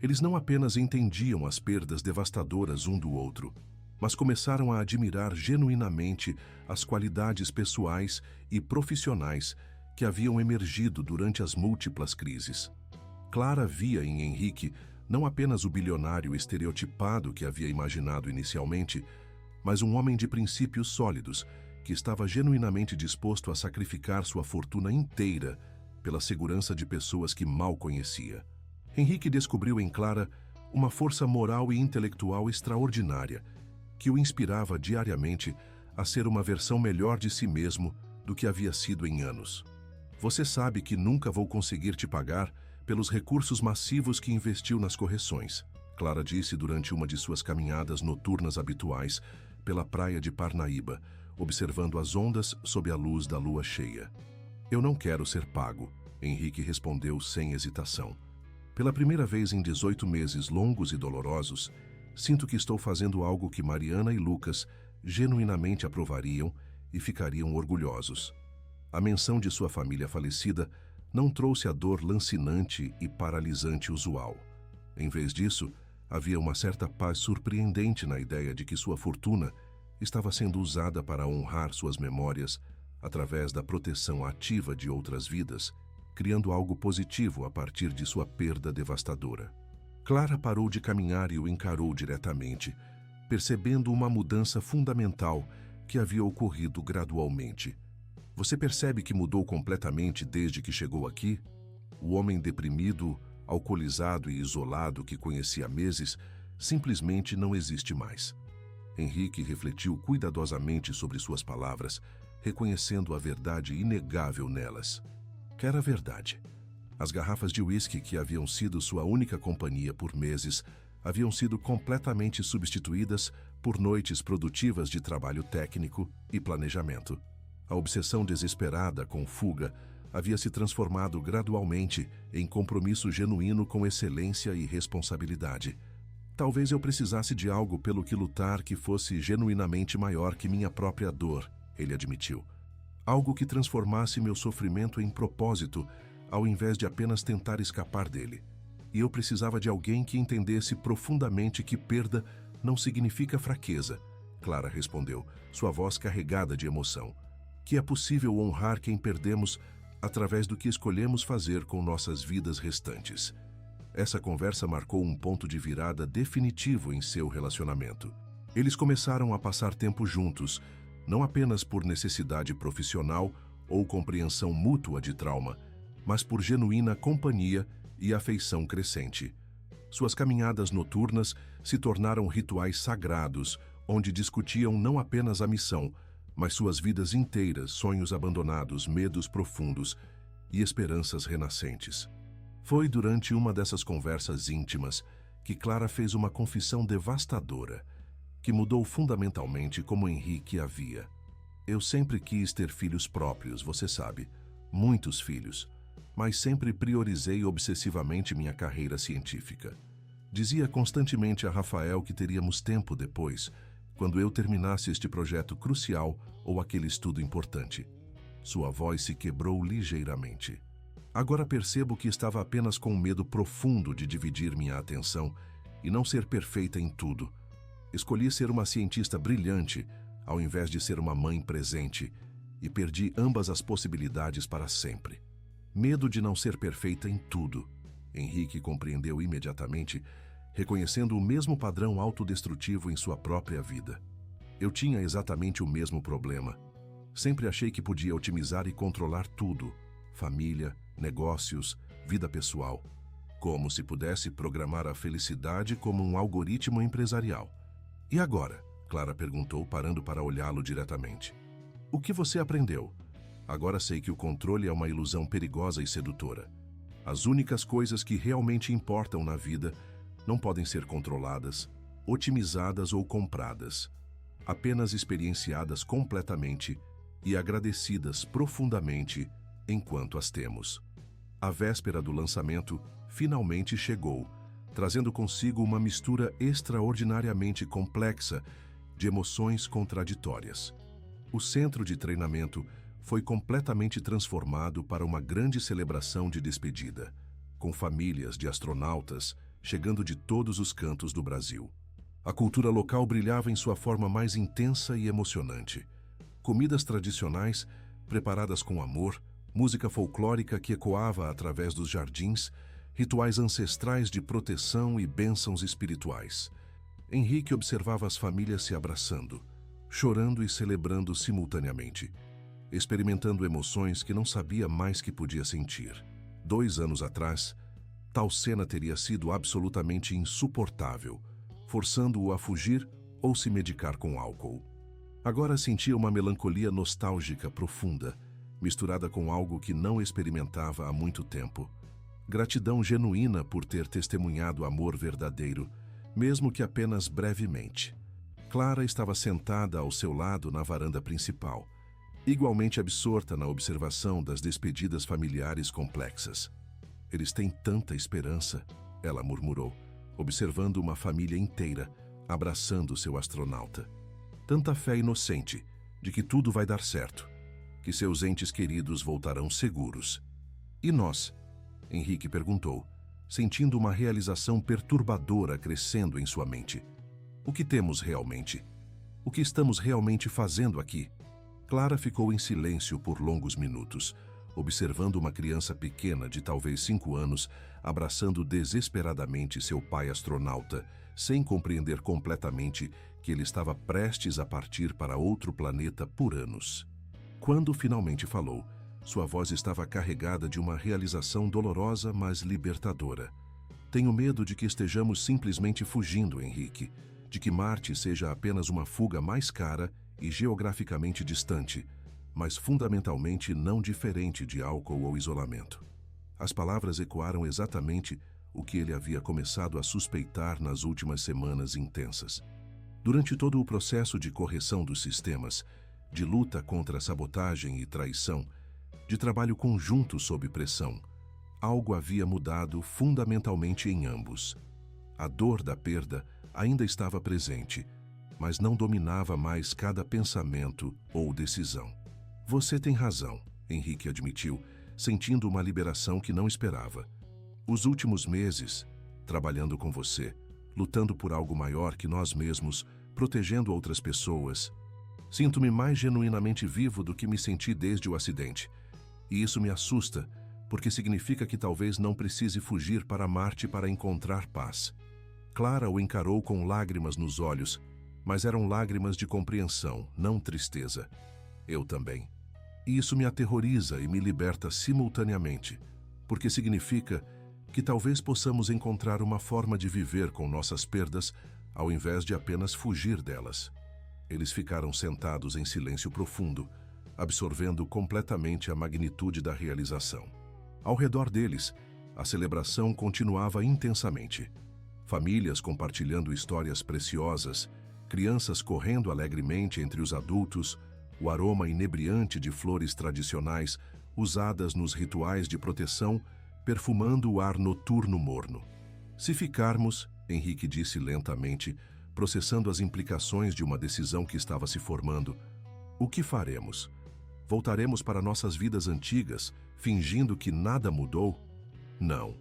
Eles não apenas entendiam as perdas devastadoras um do outro, mas começaram a admirar genuinamente as qualidades pessoais e profissionais que haviam emergido durante as múltiplas crises. Clara via em Henrique não apenas o bilionário estereotipado que havia imaginado inicialmente, mas um homem de princípios sólidos, que estava genuinamente disposto a sacrificar sua fortuna inteira pela segurança de pessoas que mal conhecia. Henrique descobriu em Clara uma força moral e intelectual extraordinária, que o inspirava diariamente a ser uma versão melhor de si mesmo do que havia sido em anos. Você sabe que nunca vou conseguir te pagar pelos recursos massivos que investiu nas correções, Clara disse durante uma de suas caminhadas noturnas habituais pela praia de Parnaíba, observando as ondas sob a luz da lua cheia. Eu não quero ser pago, Henrique respondeu sem hesitação. Pela primeira vez em 18 meses longos e dolorosos, sinto que estou fazendo algo que Mariana e Lucas genuinamente aprovariam e ficariam orgulhosos. A menção de sua família falecida não trouxe a dor lancinante e paralisante usual. Em vez disso, havia uma certa paz surpreendente na ideia de que sua fortuna estava sendo usada para honrar suas memórias através da proteção ativa de outras vidas, criando algo positivo a partir de sua perda devastadora. Clara parou de caminhar e o encarou diretamente, percebendo uma mudança fundamental que havia ocorrido gradualmente. Você percebe que mudou completamente desde que chegou aqui? O homem deprimido, alcoolizado e isolado que conhecia há meses simplesmente não existe mais. Henrique refletiu cuidadosamente sobre suas palavras, reconhecendo a verdade inegável nelas. Que era verdade. As garrafas de uísque que haviam sido sua única companhia por meses haviam sido completamente substituídas por noites produtivas de trabalho técnico e planejamento. A obsessão desesperada com fuga havia se transformado gradualmente em compromisso genuíno com excelência e responsabilidade. Talvez eu precisasse de algo pelo que lutar que fosse genuinamente maior que minha própria dor, ele admitiu. Algo que transformasse meu sofrimento em propósito, ao invés de apenas tentar escapar dele. E eu precisava de alguém que entendesse profundamente que perda não significa fraqueza, Clara respondeu, sua voz carregada de emoção. Que é possível honrar quem perdemos através do que escolhemos fazer com nossas vidas restantes. Essa conversa marcou um ponto de virada definitivo em seu relacionamento. Eles começaram a passar tempo juntos, não apenas por necessidade profissional ou compreensão mútua de trauma, mas por genuína companhia e afeição crescente. Suas caminhadas noturnas se tornaram rituais sagrados, onde discutiam não apenas a missão, mas suas vidas inteiras, sonhos abandonados, medos profundos e esperanças renascentes. Foi durante uma dessas conversas íntimas que Clara fez uma confissão devastadora, que mudou fundamentalmente como Henrique a via. Eu sempre quis ter filhos próprios, você sabe, muitos filhos, mas sempre priorizei obsessivamente minha carreira científica. Dizia constantemente a Rafael que teríamos tempo depois, quando eu terminasse este projeto crucial ou aquele estudo importante. Sua voz se quebrou ligeiramente. Agora percebo que estava apenas com um medo profundo de dividir minha atenção e não ser perfeita em tudo. Escolhi ser uma cientista brilhante, ao invés de ser uma mãe presente, e perdi ambas as possibilidades para sempre. Medo de não ser perfeita em tudo. Henrique compreendeu imediatamente, reconhecendo o mesmo padrão autodestrutivo em sua própria vida. Eu tinha exatamente o mesmo problema. Sempre achei que podia otimizar e controlar tudo: família, negócios, vida pessoal. Como se pudesse programar a felicidade como um algoritmo empresarial. E agora? Clara perguntou, parando para olhá-lo diretamente. O que você aprendeu? Agora sei que o controle é uma ilusão perigosa e sedutora. As únicas coisas que realmente importam na vida não podem ser controladas, otimizadas ou compradas. Apenas experienciadas completamente e agradecidas profundamente enquanto as temos. A véspera do lançamento finalmente chegou, trazendo consigo uma mistura extraordinariamente complexa de emoções contraditórias. O centro de treinamento foi completamente transformado para uma grande celebração de despedida, com famílias de astronautas chegando de todos os cantos do Brasil. A cultura local brilhava em sua forma mais intensa e emocionante. Comidas tradicionais, preparadas com amor, música folclórica que ecoava através dos jardins, rituais ancestrais de proteção e bênçãos espirituais. Henrique observava as famílias se abraçando, chorando e celebrando simultaneamente, experimentando emoções que não sabia mais que podia sentir. 2 anos atrás, tal cena teria sido absolutamente insuportável, forçando-o a fugir ou se medicar com álcool. Agora sentia uma melancolia nostálgica profunda, misturada com algo que não experimentava há muito tempo. Gratidão genuína por ter testemunhado amor verdadeiro, mesmo que apenas brevemente. Clara estava sentada ao seu lado na varanda principal, igualmente absorta na observação das despedidas familiares complexas. Eles têm tanta esperança, ela murmurou, observando uma família inteira, abraçando seu astronauta. Tanta fé inocente de que tudo vai dar certo, que seus entes queridos voltarão seguros. E nós? Henrique perguntou, sentindo uma realização perturbadora crescendo em sua mente. O que temos realmente? O que estamos realmente fazendo aqui? Clara ficou em silêncio por longos minutos, observando uma criança pequena de talvez 5 anos abraçando desesperadamente seu pai astronauta, sem compreender completamente que ele estava prestes a partir para outro planeta por anos. Quando finalmente falou, sua voz estava carregada de uma realização dolorosa, mas libertadora. Tenho medo de que estejamos simplesmente fugindo, Henrique, de que Marte seja apenas uma fuga mais cara e geograficamente distante, mas fundamentalmente não diferente de álcool ou isolamento. As palavras ecoaram exatamente o que ele havia começado a suspeitar nas últimas semanas intensas. Durante todo o processo de correção dos sistemas, de luta contra a sabotagem e traição, de trabalho conjunto sob pressão, algo havia mudado fundamentalmente em ambos. A dor da perda ainda estava presente, mas não dominava mais cada pensamento ou decisão. Você tem razão, Henrique admitiu, sentindo uma liberação que não esperava. Os últimos meses, trabalhando com você, lutando por algo maior que nós mesmos, protegendo outras pessoas, sinto-me mais genuinamente vivo do que me senti desde o acidente. E isso me assusta, porque significa que talvez não precise fugir para Marte para encontrar paz. Clara o encarou com lágrimas nos olhos, mas eram lágrimas de compreensão, não tristeza. Eu também. E isso me aterroriza e me liberta simultaneamente, porque significa que talvez possamos encontrar uma forma de viver com nossas perdas, ao invés de apenas fugir delas. Eles ficaram sentados em silêncio profundo, absorvendo completamente a magnitude da realização. Ao redor deles, a celebração continuava intensamente. Famílias compartilhando histórias preciosas, crianças correndo alegremente entre os adultos, o aroma inebriante de flores tradicionais usadas nos rituais de proteção, perfumando o ar noturno morno. Se ficarmos, Henrique disse lentamente, processando as implicações de uma decisão que estava se formando, o que faremos? Voltaremos para nossas vidas antigas, fingindo que nada mudou? Não,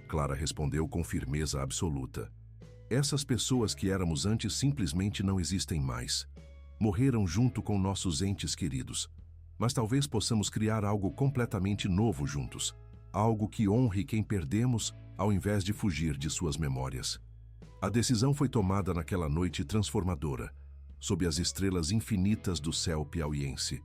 Clara respondeu com firmeza absoluta. Essas pessoas que éramos antes simplesmente não existem mais. Morreram junto com nossos entes queridos. Mas talvez possamos criar algo completamente novo juntos. Algo que honre quem perdemos, ao invés de fugir de suas memórias. A decisão foi tomada naquela noite transformadora, sob as estrelas infinitas do céu piauiense,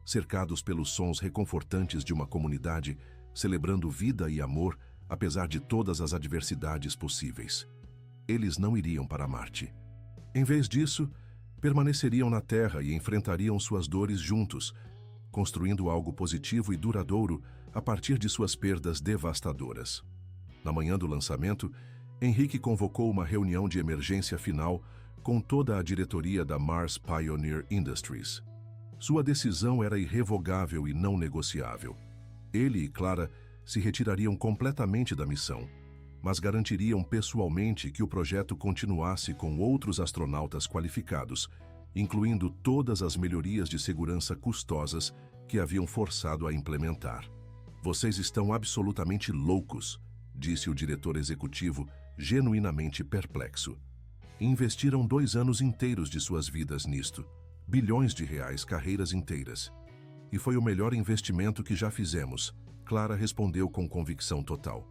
cercados pelos sons reconfortantes de uma comunidade, celebrando vida e amor, apesar de todas as adversidades possíveis. Eles não iriam para Marte. Em vez disso, permaneceriam na Terra e enfrentariam suas dores juntos, construindo algo positivo e duradouro a partir de suas perdas devastadoras. Na manhã do lançamento, Henrique convocou uma reunião de emergência final com toda a diretoria da Mars Pioneer Industries. Sua decisão era irrevogável e não negociável. Ele e Clara se retirariam completamente da missão, mas garantiriam pessoalmente que o projeto continuasse com outros astronautas qualificados, incluindo todas as melhorias de segurança custosas que haviam forçado a implementar. Vocês estão absolutamente loucos, disse o diretor executivo, genuinamente perplexo. Investiram 2 anos inteiros de suas vidas nisto. Bilhões de reais, carreiras inteiras. E foi o melhor investimento que já fizemos, Clara respondeu com convicção total.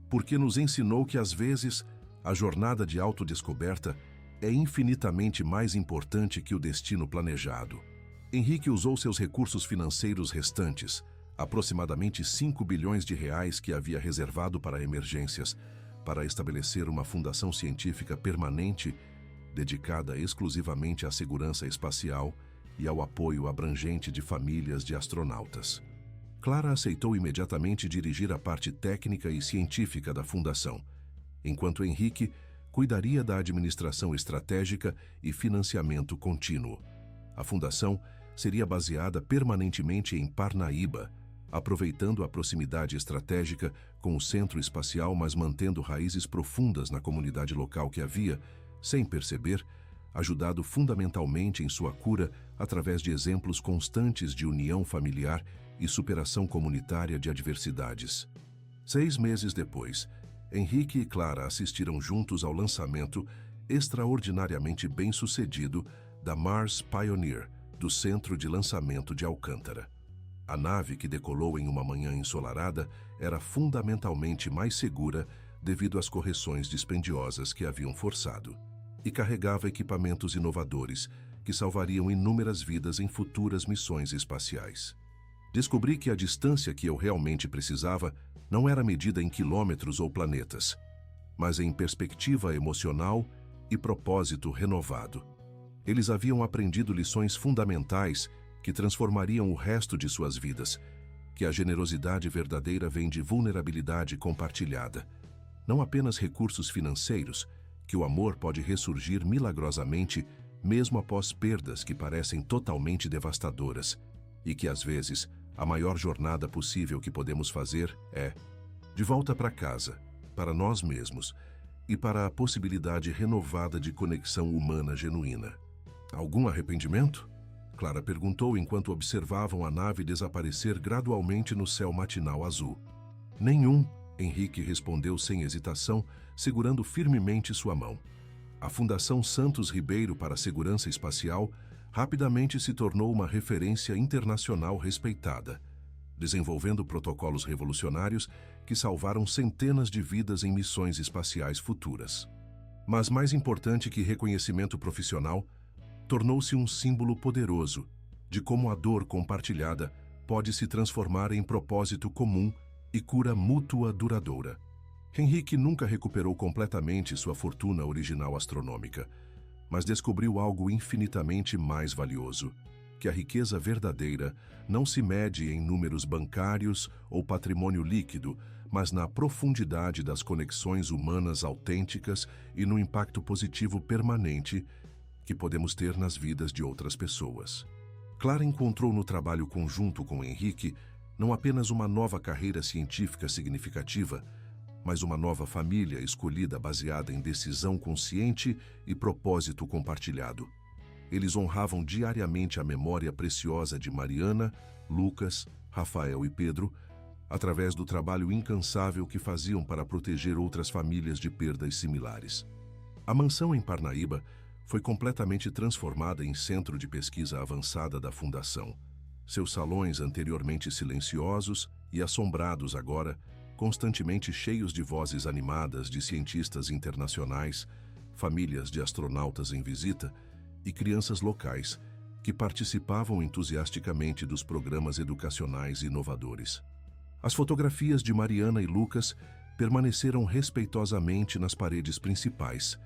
Porque nos ensinou que, às vezes, a jornada de autodescoberta é infinitamente mais importante que o destino planejado. Henrique usou seus recursos financeiros restantes, aproximadamente 5 bilhões de reais que havia reservado para emergências, para estabelecer uma fundação científica permanente dedicada exclusivamente à segurança espacial e ao apoio abrangente de famílias de astronautas. Clara aceitou imediatamente dirigir a parte técnica e científica da fundação, enquanto Henrique cuidaria da administração estratégica e financiamento contínuo. A fundação seria baseada permanentemente em Parnaíba, aproveitando a proximidade estratégica com o centro espacial, mas mantendo raízes profundas na comunidade local que havia, sem perceber, ajudado fundamentalmente em sua cura através de exemplos constantes de união familiar e superação comunitária de adversidades. 6 meses depois, Henrique e Clara assistiram juntos ao lançamento extraordinariamente bem-sucedido da Mars Pioneer, do Centro de Lançamento de Alcântara. A nave, que decolou em uma manhã ensolarada, era fundamentalmente mais segura devido às correções dispendiosas que haviam forçado, e carregava equipamentos inovadores que salvariam inúmeras vidas em futuras missões espaciais. Descobri que a distância que eu realmente precisava não era medida em quilômetros ou planetas, mas em perspectiva emocional e propósito renovado. Eles haviam aprendido lições fundamentais que transformariam o resto de suas vidas, que a generosidade verdadeira vem de vulnerabilidade compartilhada, não apenas recursos financeiros, que o amor pode ressurgir milagrosamente mesmo após perdas que parecem totalmente devastadoras, e que às vezes a maior jornada possível que podemos fazer é de volta para casa, para nós mesmos e para a possibilidade renovada de conexão humana genuína. Algum arrependimento? Clara perguntou enquanto observavam a nave desaparecer gradualmente no céu matinal azul. Nenhum, Henrique respondeu sem hesitação, segurando firmemente sua mão. A Fundação Santos Ribeiro para a Segurança Espacial rapidamente se tornou uma referência internacional respeitada. desenvolvendo protocolos revolucionários que salvaram centenas de vidas em missões espaciais futuras. Mas mais importante que reconhecimento profissional, tornou-se um símbolo poderoso de como a dor compartilhada pode se transformar em propósito comum e cura mútua duradoura. Henrique nunca recuperou completamente sua fortuna original astronômica, mas descobriu algo infinitamente mais valioso, que a riqueza verdadeira não se mede em números bancários ou patrimônio líquido, mas na profundidade das conexões humanas autênticas e no impacto positivo permanente que podemos ter nas vidas de outras pessoas. Clara encontrou no trabalho conjunto com Henrique não apenas uma nova carreira científica significativa, mas uma nova família escolhida baseada em decisão consciente e propósito compartilhado. Eles honravam diariamente a memória preciosa de Mariana, Lucas, Rafael e Pedro, através do trabalho incansável que faziam para proteger outras famílias de perdas similares. A mansão em Parnaíba foi completamente transformada em centro de pesquisa avançada da Fundação. Seus salões, anteriormente silenciosos e assombrados agora, constantemente cheios de vozes animadas de cientistas internacionais, famílias de astronautas em visita e crianças locais que participavam entusiasticamente dos programas educacionais inovadores. As fotografias de Mariana e Lucas permaneceram respeitosamente nas paredes principais,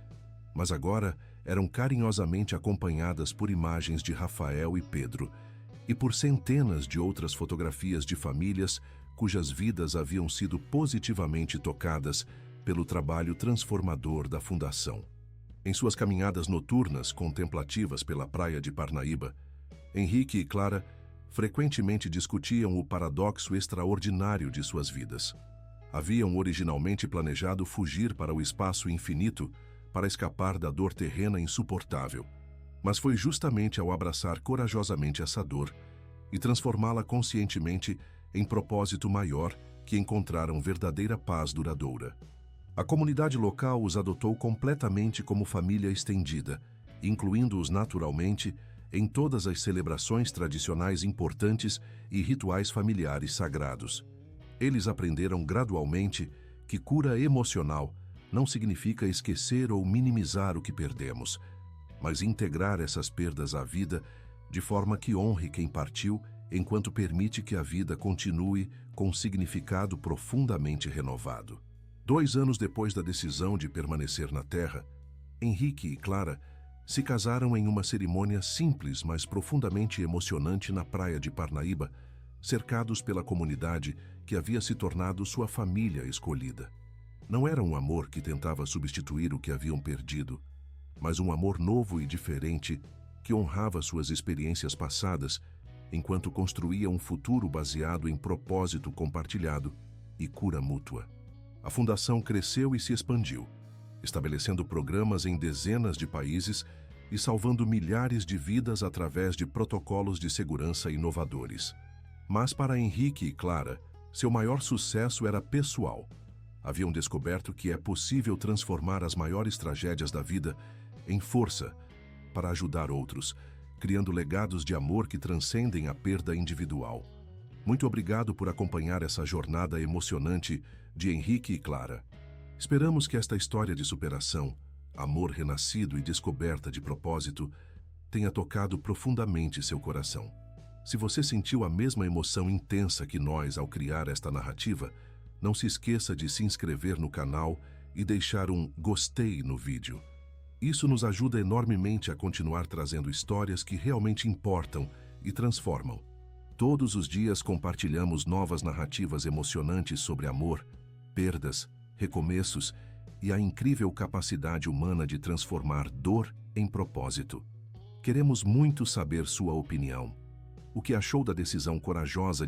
mas agora eram carinhosamente acompanhadas por imagens de Rafael e Pedro e por centenas de outras fotografias de famílias cujas vidas haviam sido positivamente tocadas pelo trabalho transformador da Fundação. Em suas caminhadas noturnas contemplativas pela praia de Parnaíba, Henrique e Clara frequentemente discutiam o paradoxo extraordinário de suas vidas. Haviam originalmente planejado fugir para o espaço infinito para escapar da dor terrena insuportável, mas foi justamente ao abraçar corajosamente essa dor e transformá-la conscientemente em propósito maior que encontraram verdadeira paz duradoura. A comunidade local os adotou completamente como família estendida, incluindo-os naturalmente em todas as celebrações tradicionais importantes e rituais familiares sagrados. Eles aprenderam gradualmente que cura emocional não significa esquecer ou minimizar o que perdemos, mas integrar essas perdas à vida de forma que honre quem partiu enquanto permite que a vida continue com um significado profundamente renovado. 2 anos depois da decisão de permanecer na Terra, Henrique e Clara se casaram em uma cerimônia simples, mas profundamente emocionante na praia de Parnaíba, cercados pela comunidade que havia se tornado sua família escolhida. Não era um amor que tentava substituir o que haviam perdido, mas um amor novo e diferente que honrava suas experiências passadas enquanto construía um futuro baseado em propósito compartilhado e cura mútua. A Fundação cresceu e se expandiu, estabelecendo programas em dezenas de países e salvando milhares de vidas através de protocolos de segurança inovadores. Mas para Henrique e Clara, seu maior sucesso era pessoal. Haviam descoberto que é possível transformar as maiores tragédias da vida em força para ajudar outros, criando legados de amor que transcendem a perda individual. Muito obrigado por acompanhar essa jornada emocionante de Henrique e Clara. Esperamos que esta história de superação, amor renascido e descoberta de propósito tenha tocado profundamente seu coração. Se você sentiu a mesma emoção intensa que nós ao criar esta narrativa, não se esqueça de se inscrever no canal e deixar um gostei no vídeo. Isso nos ajuda enormemente a continuar trazendo histórias que realmente importam e transformam. Todos os dias compartilhamos novas narrativas emocionantes sobre amor, perdas, recomeços e a incrível capacidade humana de transformar dor em propósito. Queremos muito saber sua opinião. O que achou da decisão corajosa